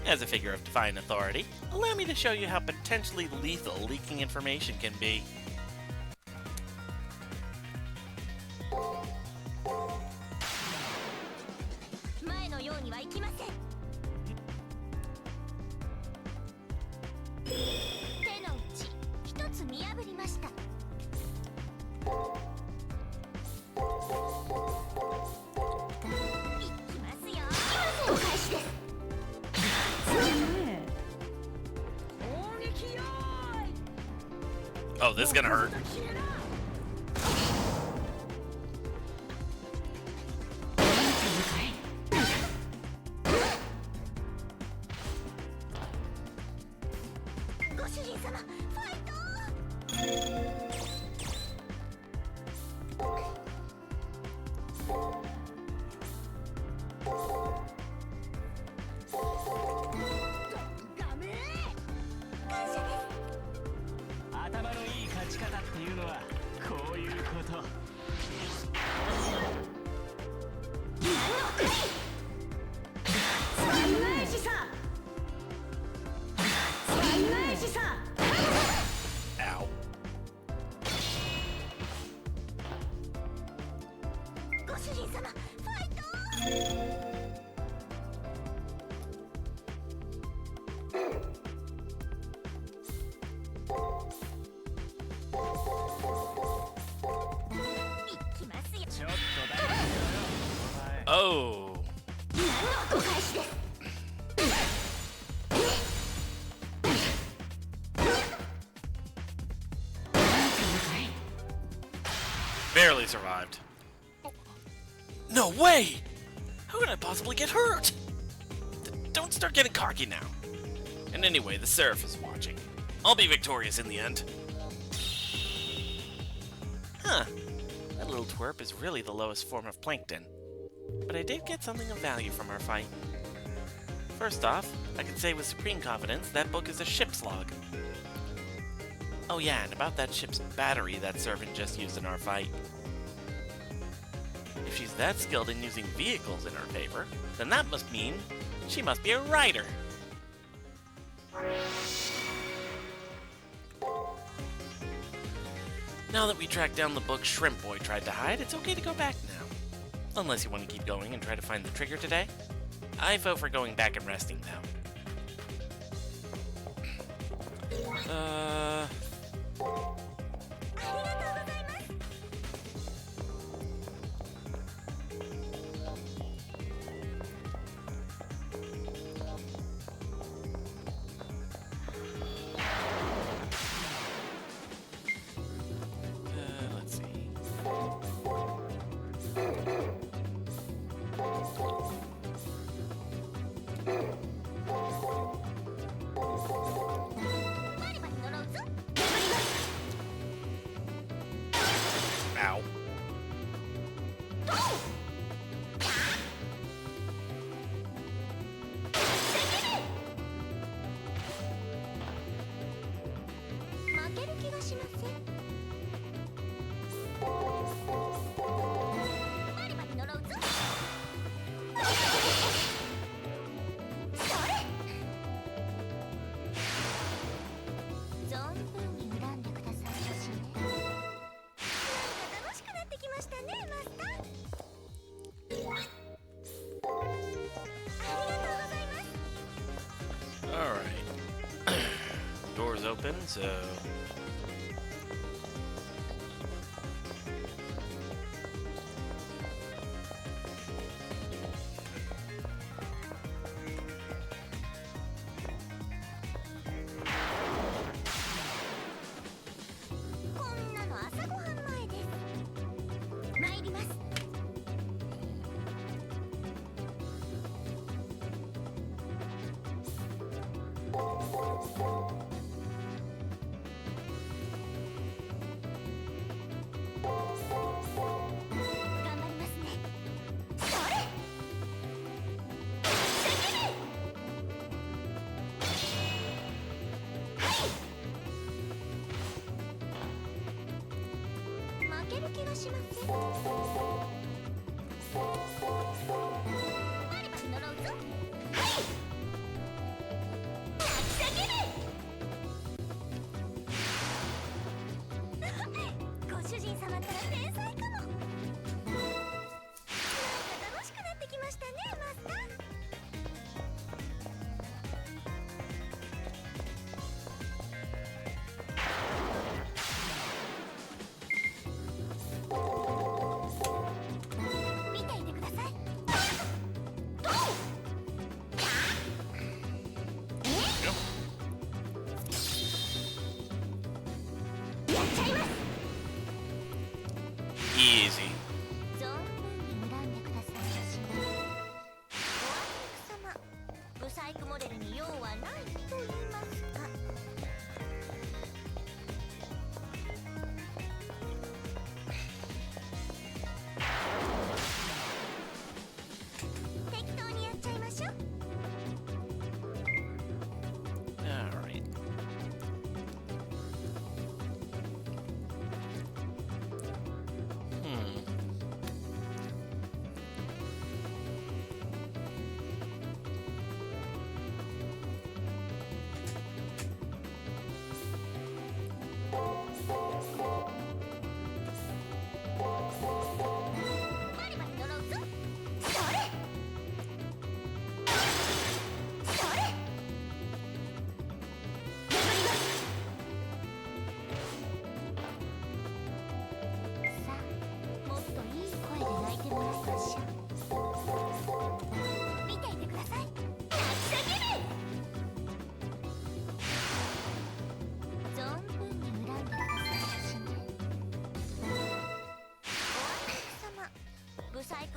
As a figure of divine authority, allow me to show you how potentially lethal leaking information can be. Oh, this is gonna hurt. Ow. Oh. Barely survived. No way! How could I possibly get hurt? Don't start getting cocky now. And anyway, the Seraph is watching. I'll be victorious in the end. Huh. That little twerp is really the lowest form of plankton. But I did get something of value from our fight. First off, I can say with supreme confidence that book is a ship's log. Oh yeah, and about that ship's battery that servant just used in our fight. If she's that skilled in using vehicles in her favor, then that must mean she must be a rider. Now that we tracked down the book Shrimp Boy tried to hide, it's okay to go back now. Unless you want to keep going and try to find the trigger today. I vote for going back and resting now. Let's see. Ow. Alright. Door's open, so... モデルに用はないと言いますか。適当にやっちゃいましょう。 Alright.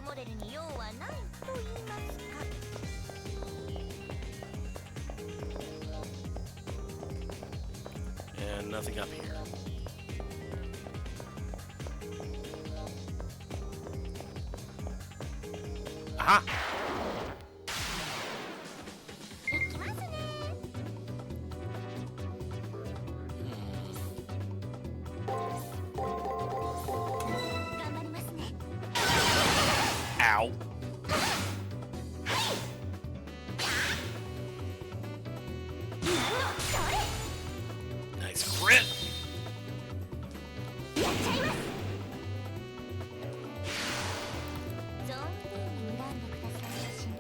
モデルに用はないと言いますか。 And nothing up here. Aha! いきますね。頑張りますね。 Ow! Nice crit! やっちゃいます。存分に恨んでくださいしね。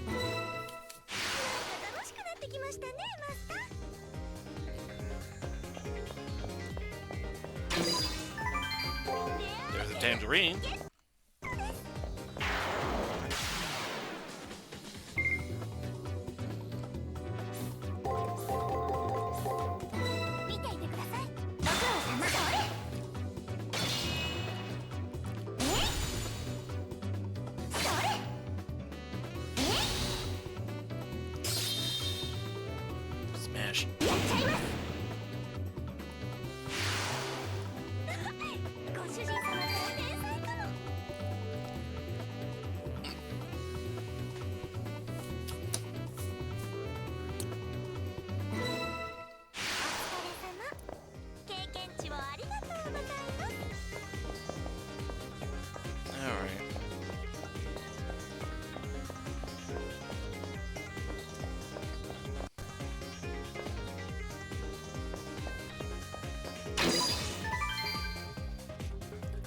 なんか楽しくなってきましたね、マスター。 There's a tangerine. 見ていてください。ご苦労様。それ。それ。 Smash. やっちゃいます。ご主人様も天才かも。お疲れ様。経験値をありがとうございます。 Alright.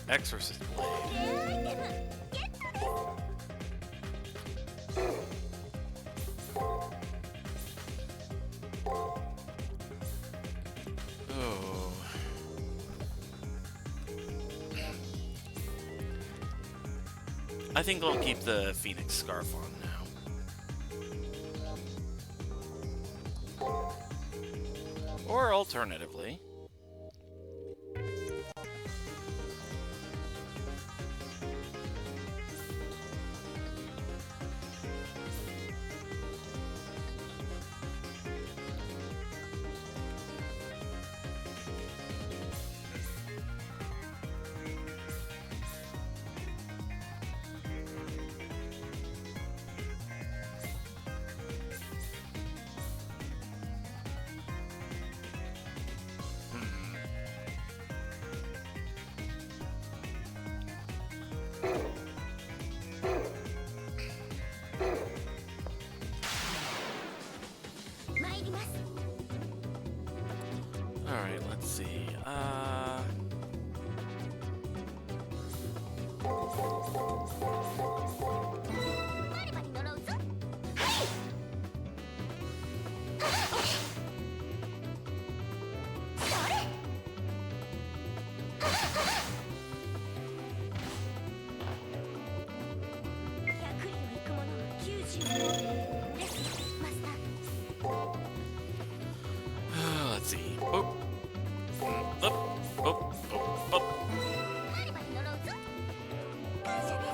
Exorcist blade. レアアイテムゲットです。 Oh. I think I'll keep the Phoenix scarf on now. Or alternatively, alright, let's see. バリバリ呪うぞ。それ。 100里を行く者は90です、マスター。 let's see. Oh. Up, up, up, up. バリバリ呪うぞ。感謝です。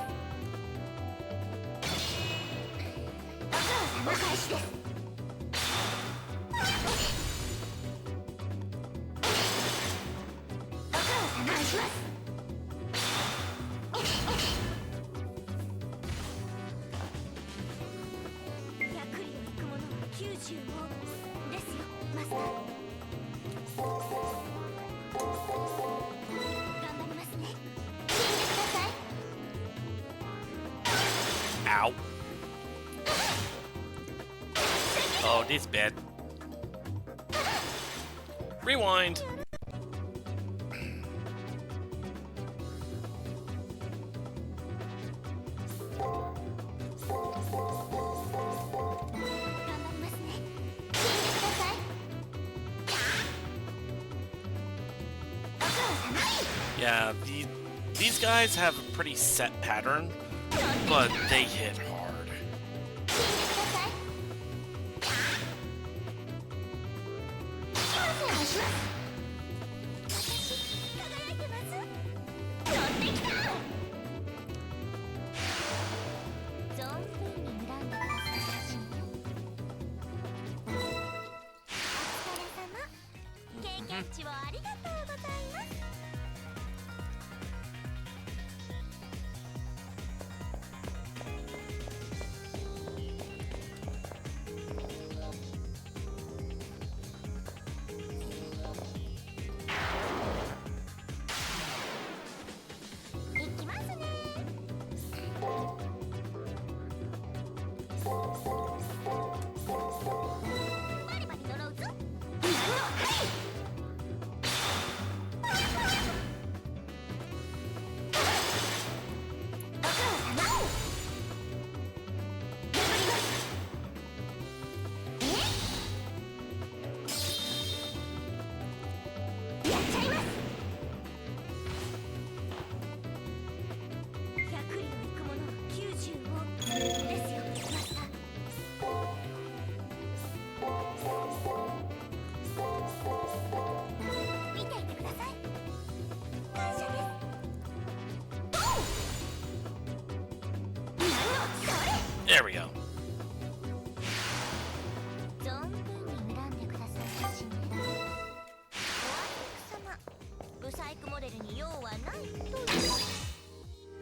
Ow. Oh, this bad. Rewind. Yeah, these guys have a pretty set pattern, but they hit hard. There we go.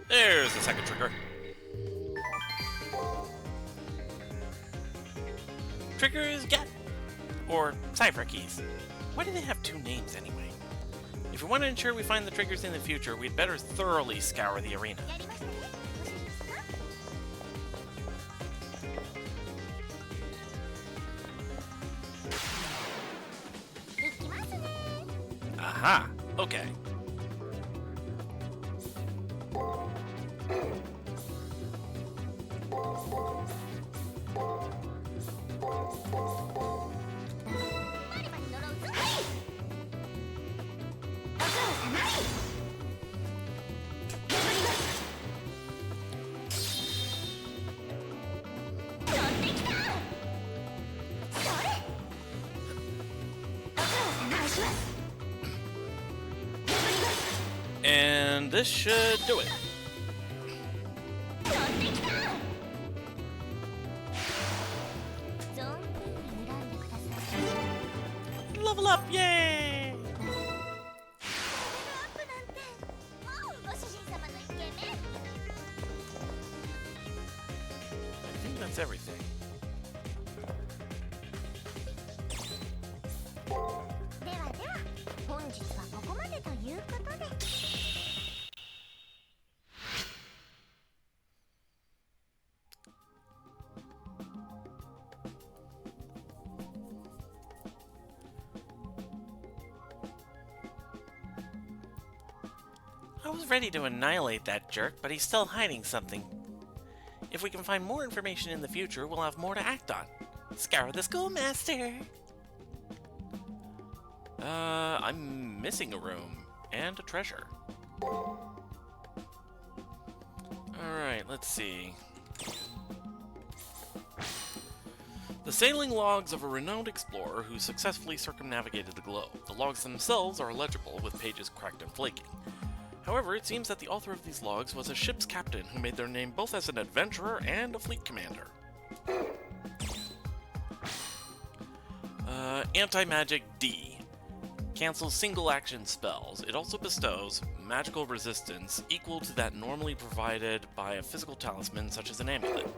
There's the second trigger. Triggers get, or cipher keys. Why do they have two names anyway? If we want to ensure we find the triggers in the future, we'd better thoroughly scour the arena. Aha, okay. And this should do it. Level up, yay! I think that's everything. I was ready to annihilate that jerk, but he's still hiding something. If we can find more information in the future, we'll have more to act on. Scour the schoolmaster! I'm missing a room and a treasure. Alright, let's see. The sailing logs of a renowned explorer who successfully circumnavigated the globe. The logs themselves are illegible, with pages cracked and flaking. However, it seems that the author of these logs was a ship's captain who made their name both as an adventurer and a fleet commander. Anti-Magic D. Cancels single action spells. It also bestows magical resistance equal to that normally provided by a physical talisman such as an amulet.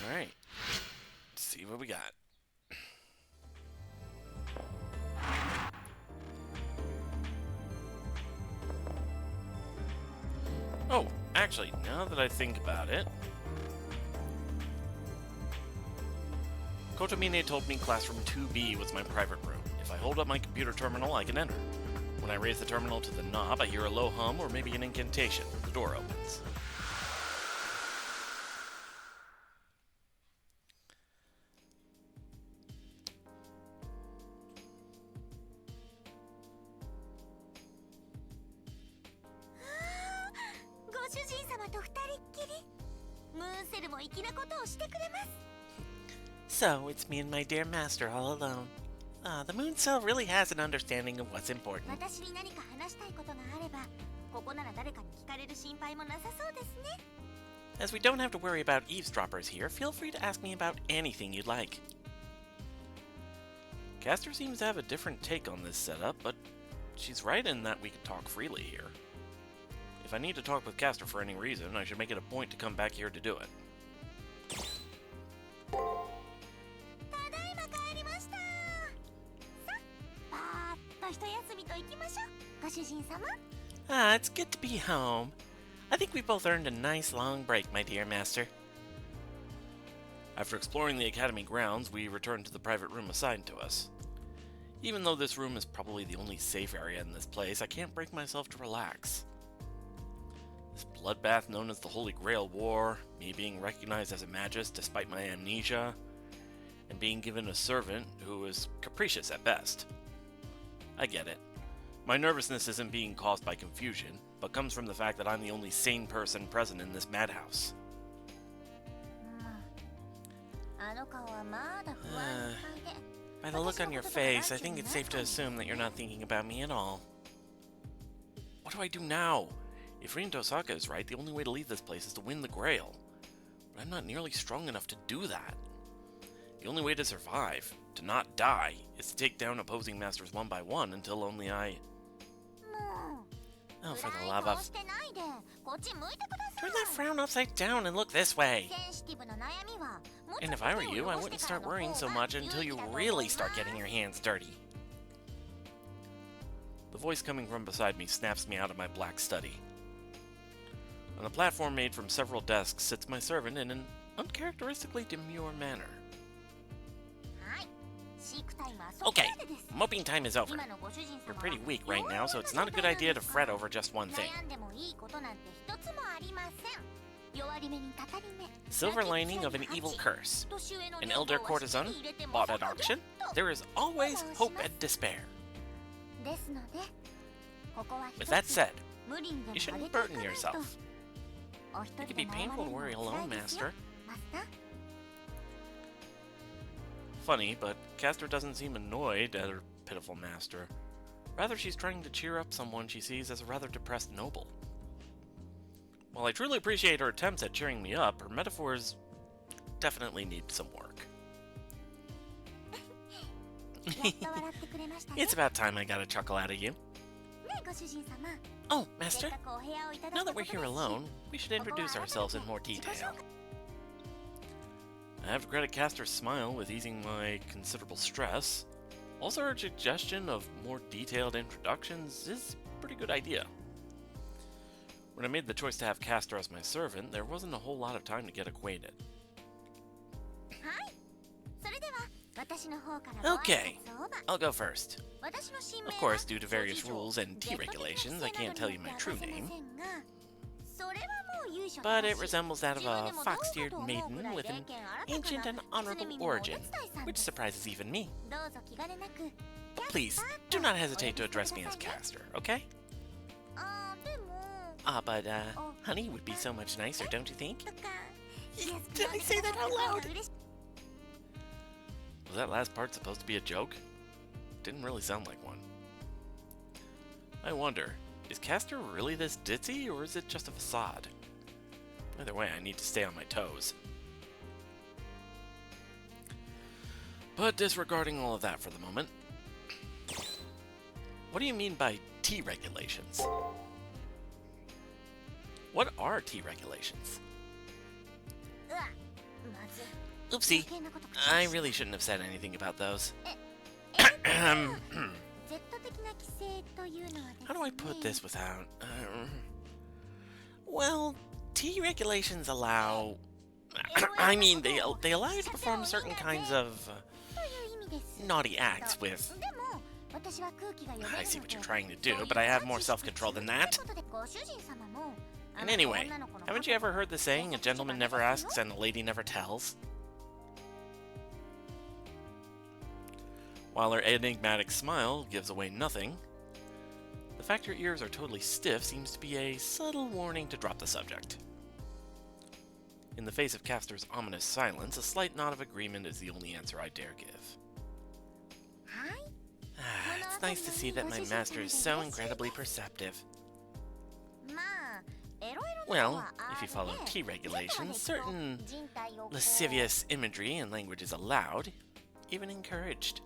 Alright. Let's see what we got. Oh, actually, now that I think about it, Kotomine told me classroom 2B was my private room. If I hold up my computer terminal, I can enter. When I raise the terminal to the knob, I hear a low hum or maybe an incantation. The door opens. So, it's me and my dear master all alone. The moon cell really has an understanding of what's important. As we don't have to worry about eavesdroppers here, feel free to ask me about anything you'd like. Caster seems to have a different take on this setup, but she's right in that we can talk freely here. If I need to talk with Caster for any reason, I should make it a point to come back here to do it. It's good to be home. I think we both earned a nice long break, my dear master. After exploring the academy grounds, we returned to the private room assigned to us. Even though this room is probably the only safe area in this place, I can't break myself to relax. This bloodbath known as the Holy Grail War, me being recognized as a magus despite my amnesia, and being given a servant who is capricious at best. I get it. My nervousness isn't being caused by confusion, but comes from the fact that I'm the only sane person present in this madhouse. By the look on your face, I think it's safe to assume that you're not thinking about me at all. What do I do now? If Rin Tosaka is right, the only way to leave this place is to win the Grail. But I'm not nearly strong enough to do that. The only way to survive, to not die, is to take down opposing masters one by one until only I... Oh, for the love of... Turn that frown upside down and look this way! And if I were you, I wouldn't start worrying so much until you really start getting your hands dirty. The voice coming from beside me snaps me out of my black study. On a platform made from several desks sits my servant in an uncharacteristically demure manner. Okay, moping time is over. You're pretty weak right now, so it's not a good idea to fret over just one thing. Silver lining of an evil curse. An elder courtesan, bought at auction. There is always hope and despair. With that said, you shouldn't burden yourself. It can be painful to worry alone, Master. Funny, but Caster doesn't seem annoyed at her pitiful master. Rather, she's trying to cheer up someone she sees as a rather depressed noble. While I truly appreciate her attempts at cheering me up, her metaphors definitely need some work. It's about time I got a chuckle out of you. Oh, Master, now that we're here alone, we should introduce ourselves in more detail. I have to credit Caster's smile with easing my considerable stress. Also, her suggestion of more detailed introductions is a pretty good idea. When I made the choice to have Caster as my servant, there wasn't a whole lot of time to get acquainted. Okay, I'll go first. Of course, due to various rules and tea regulations, I can't tell you my true name. But it resembles that of a fox-eared maiden with an ancient and honorable origin, which surprises even me. Please, do not hesitate to address me as Caster, okay? But honey would be so much nicer, don't you think? Did I say that out loud? Was that last part supposed to be a joke? Didn't really sound like one. I wonder, is Caster really this ditzy, or is it just a facade? Either way, I need to stay on my toes. But disregarding all of that for the moment, what do you mean by tea regulations? What are tea regulations? Oopsie, I really shouldn't have said anything about those. How do I put this without... well, tea regulations allow... I mean, they allow you to perform certain kinds of naughty acts with... I see what you're trying to do, but I have more self-control than that. And anyway, haven't you ever heard the saying, a gentleman never asks and a lady never tells? While her enigmatic smile gives away nothing, the fact her ears are totally stiff seems to be a subtle warning to drop the subject. In the face of Caster's ominous silence, a slight nod of agreement is the only answer I dare give. It's nice to see that my master is so incredibly perceptive. Well, if you follow tea regulations, certain lascivious imagery and language is allowed, even encouraged.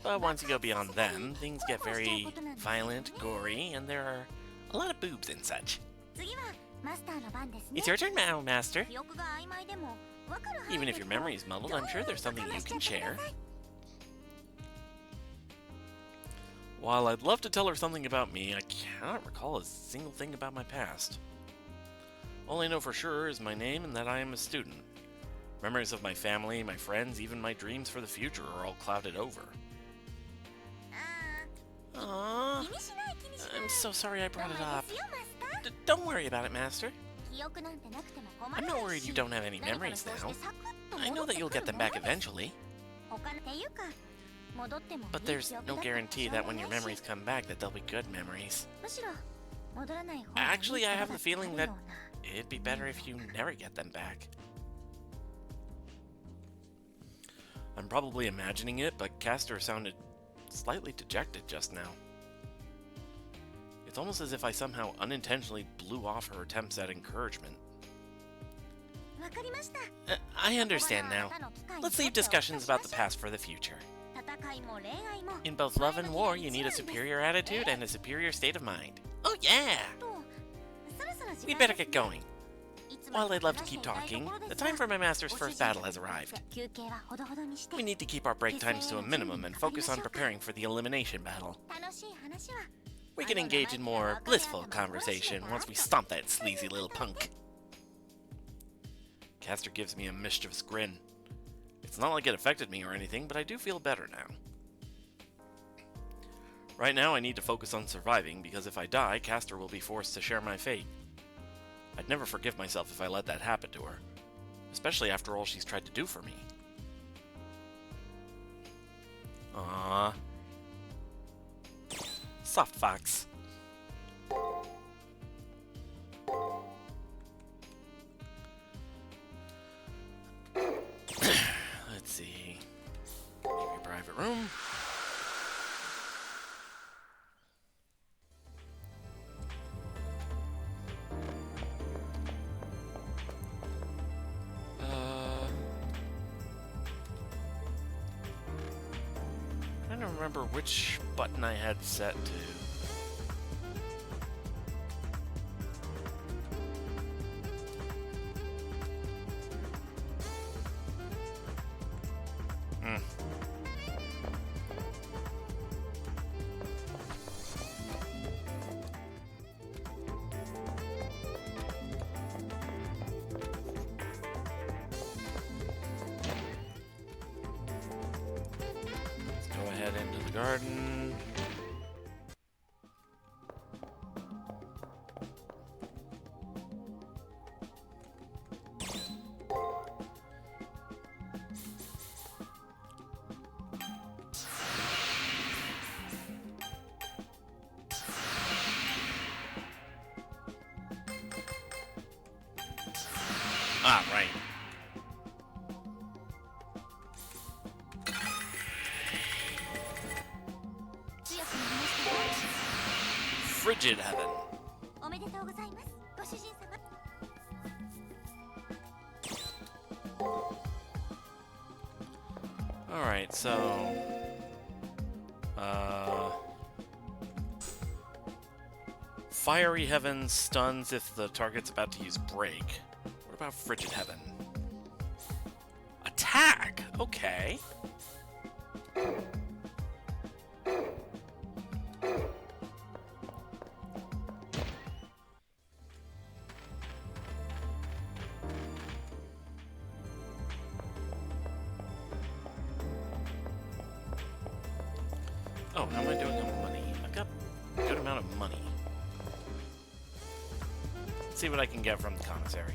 But once you go beyond them, things get very violent, gory, and there are a lot of boobs and such. It's your turn now, Master. Even if your memory is muddled, I'm sure there's something you can share. While I'd love to tell her something about me, I cannot recall a single thing about my past. All I know for sure is my name and that I am a student. Memories of my family, my friends, even my dreams for the future are all clouded over. Aww. I'm so sorry I brought it up. Don't worry about it, Master. I'm not worried you don't have any memories now. I know that you'll get them back eventually. But there's no guarantee that when your memories come back that they'll be good memories. Actually, I have the feeling that it'd be better if you never get them back. I'm probably imagining it, but Caster sounded slightly dejected just now. It's almost as if I somehow unintentionally blew off her attempts at encouragement. I understand now. Let's leave discussions about the past for the future. In both love and war, you need a superior attitude and a superior state of mind. Oh yeah! We'd better get going. While I'd love to keep talking, the time for my master's first battle has arrived. We need to keep our break times to a minimum and focus on preparing for the elimination battle. We can engage in more blissful conversation once we stomp that sleazy little punk. Caster gives me a mischievous grin. It's not like it affected me or anything, but I do feel better now. Right now I need to focus on surviving, because if I die, Caster will be forced to share my fate. I'd never forgive myself if I let that happen to her, especially after all she's tried to do for me. Aww. Soft fox. Let's see. Give me a private room. Trying to remember which button I had set to. Into the garden. Ah, right. Frigid Heaven. おめでとうございますご主人様 Alright, so... Fiery Heaven stuns if the target's about to use Break. What about Frigid Heaven? Attack! Okay. Oh, how am I doing on money? I've got a good amount of money. Let's see what I can get from the commissary.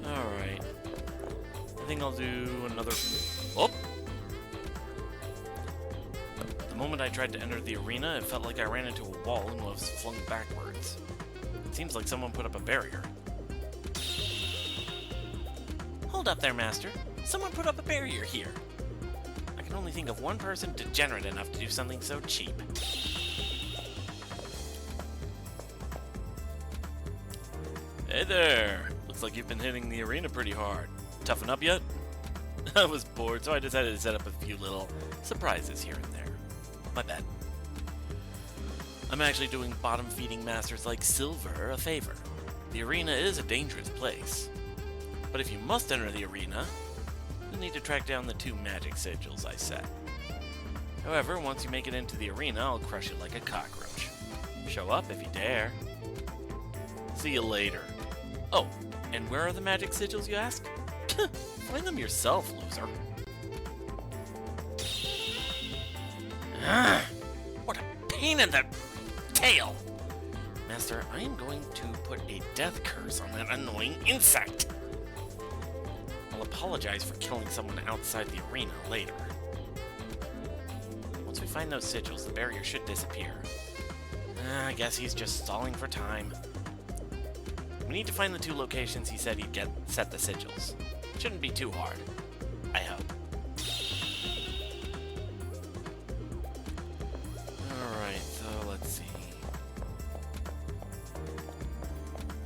Alright. I think I'll do another... Oh! The moment I tried to enter the arena, it felt like I ran into a wall and was flung backwards. It seems like someone put up a barrier. Hold up there, Master. Someone put up a barrier here. I can only think of one person degenerate enough to do something so cheap. Hey there! Looks like you've been hitting the arena pretty hard. Toughen up yet? I was bored, so I decided to set up a few little surprises here and there. My bad. I'm actually doing bottom-feeding masters like Silver a favor. The arena is a dangerous place. But if you must enter the arena, you'll need to track down the 2 magic sigils I set. However, once you make it into the arena, I'll crush it like a cockroach. Show up if you dare. See you later. Oh, and where are the magic sigils, you ask? Find them yourself, loser. What a pain in the tail! Master, I am going to put a death curse on that annoying insect. I'll apologize for killing someone outside the arena later. Once we find those sigils, the barrier should disappear. I guess he's just stalling for time. We need to find the 2 locations he said he'd set the sigils. Shouldn't be too hard. I hope. Alright, so let's see.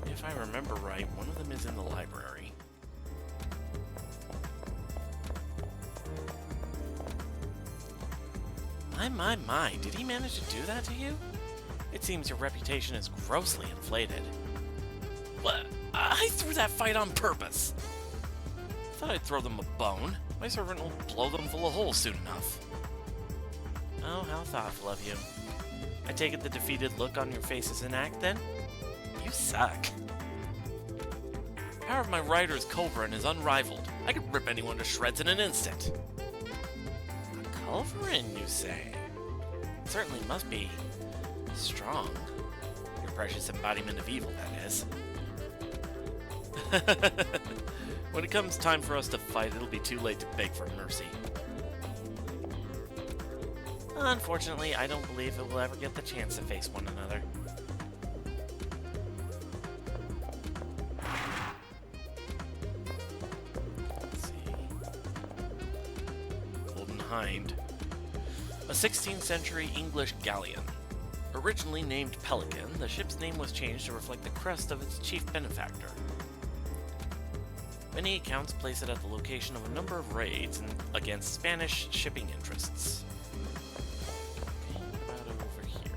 If I remember right, one of them is in the library. My, did he manage to do that to you? It seems your reputation is grossly inflated. What? I threw that fight on purpose. Thought I'd throw them a bone. My servant will blow them full of holes soon enough. Oh, how thoughtful of you. I take it the defeated look on your face is an act, then? You suck. The power of my rider is Culverin is unrivaled. I could rip anyone to shreds in an instant. A Culverin, you say? Certainly must be strong. Your precious embodiment of evil, that is. When it comes time for us to fight, it'll be too late to beg for mercy. Unfortunately, I don't believe it will ever get the chance to face one another. Let's see. Golden Hind. A 16th century English galleon. Originally named Pelican, the ship's name was changed to reflect the crest of its chief benefactor. Many accounts place it at the location of a number of raids against Spanish shipping interests. Okay, what about over here?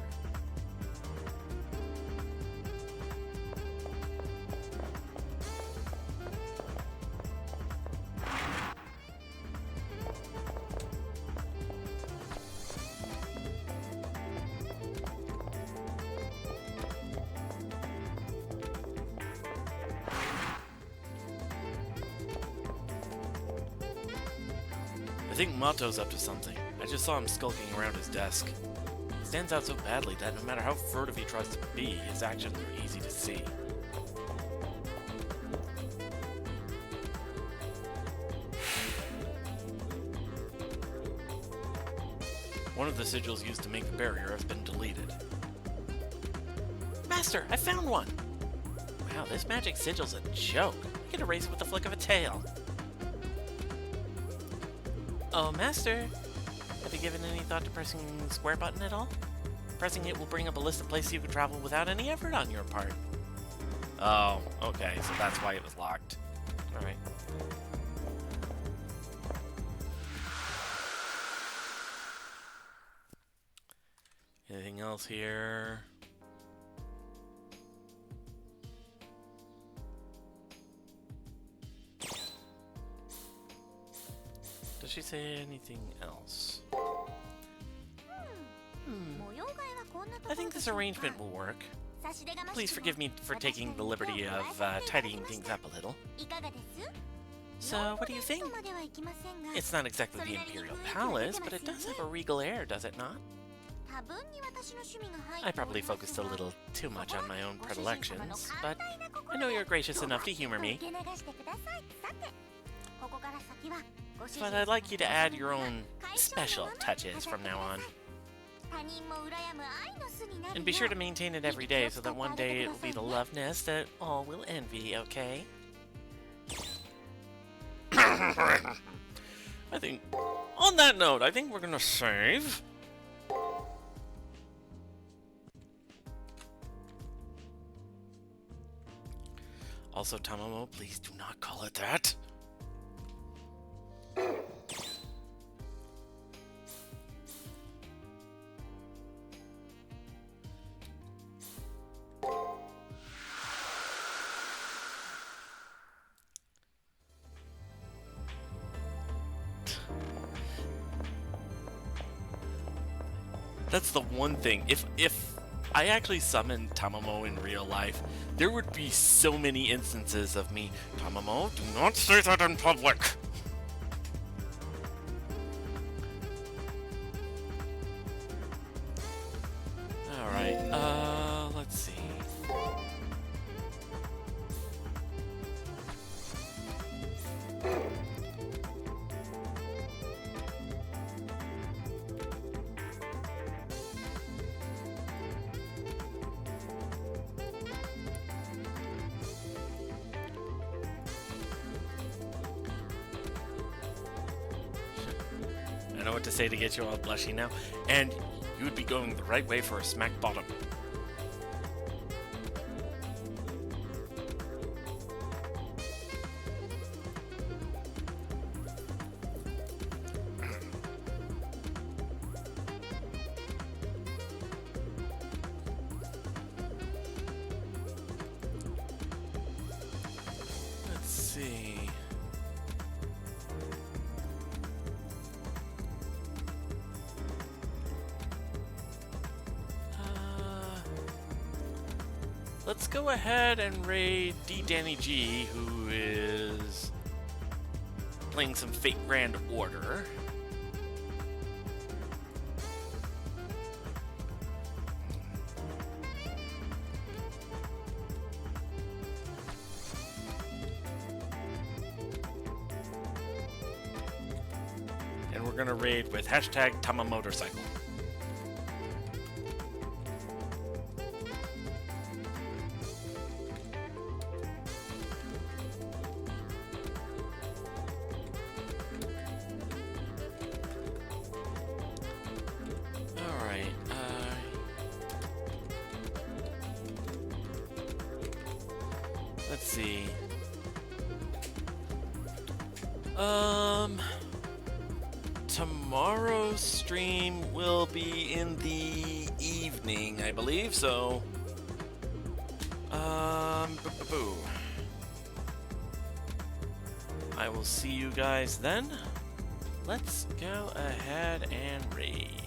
I think Mato's up to something. I just saw him skulking around his desk. He stands out so badly that no matter how furtive he tries to be, his actions are easy to see. One of the sigils used to make the barrier has been deleted. Master, I found one! Wow, this magic sigil's a joke. I can erase it with the flick of a tail. Oh, Master, have you given any thought to pressing the square button at all? Pressing it will bring up a list of places you can travel without any effort on your part. Oh, okay, so that's why it was locked. Alright. Anything else here? Does she say anything else? I think this arrangement will work. Please forgive me for taking the liberty of tidying things up a little. So, what do you think? It's not exactly the Imperial Palace, but it does have a regal air, does it not? I probably focused a little too much on my own predilections, but I know you're gracious enough to humor me. But I'd like you to add your own special touches from now on. And be sure to maintain it every day so that one day it will be the love nest that all will envy, okay? I think, on that note, I think we're gonna save. Also, Tamamo, please do not call it that. That's the one thing. If I actually summoned Tamamo in real life, there would be so many instances of me, Tamamo, do not say that in public. Alright, let's see. I know what to say to get you all blushy now, and you would be going the right way for a smack bottom. Let's see. Let's go ahead and raid D. Danny G, who is playing some Fate Grand Order. And we're gonna raid with hashtag Tamamotorcycle. Let's see. Tomorrow's stream will be in the evening, I believe, so... boo-boo-boo. I will see you guys then. Let's go ahead and raid.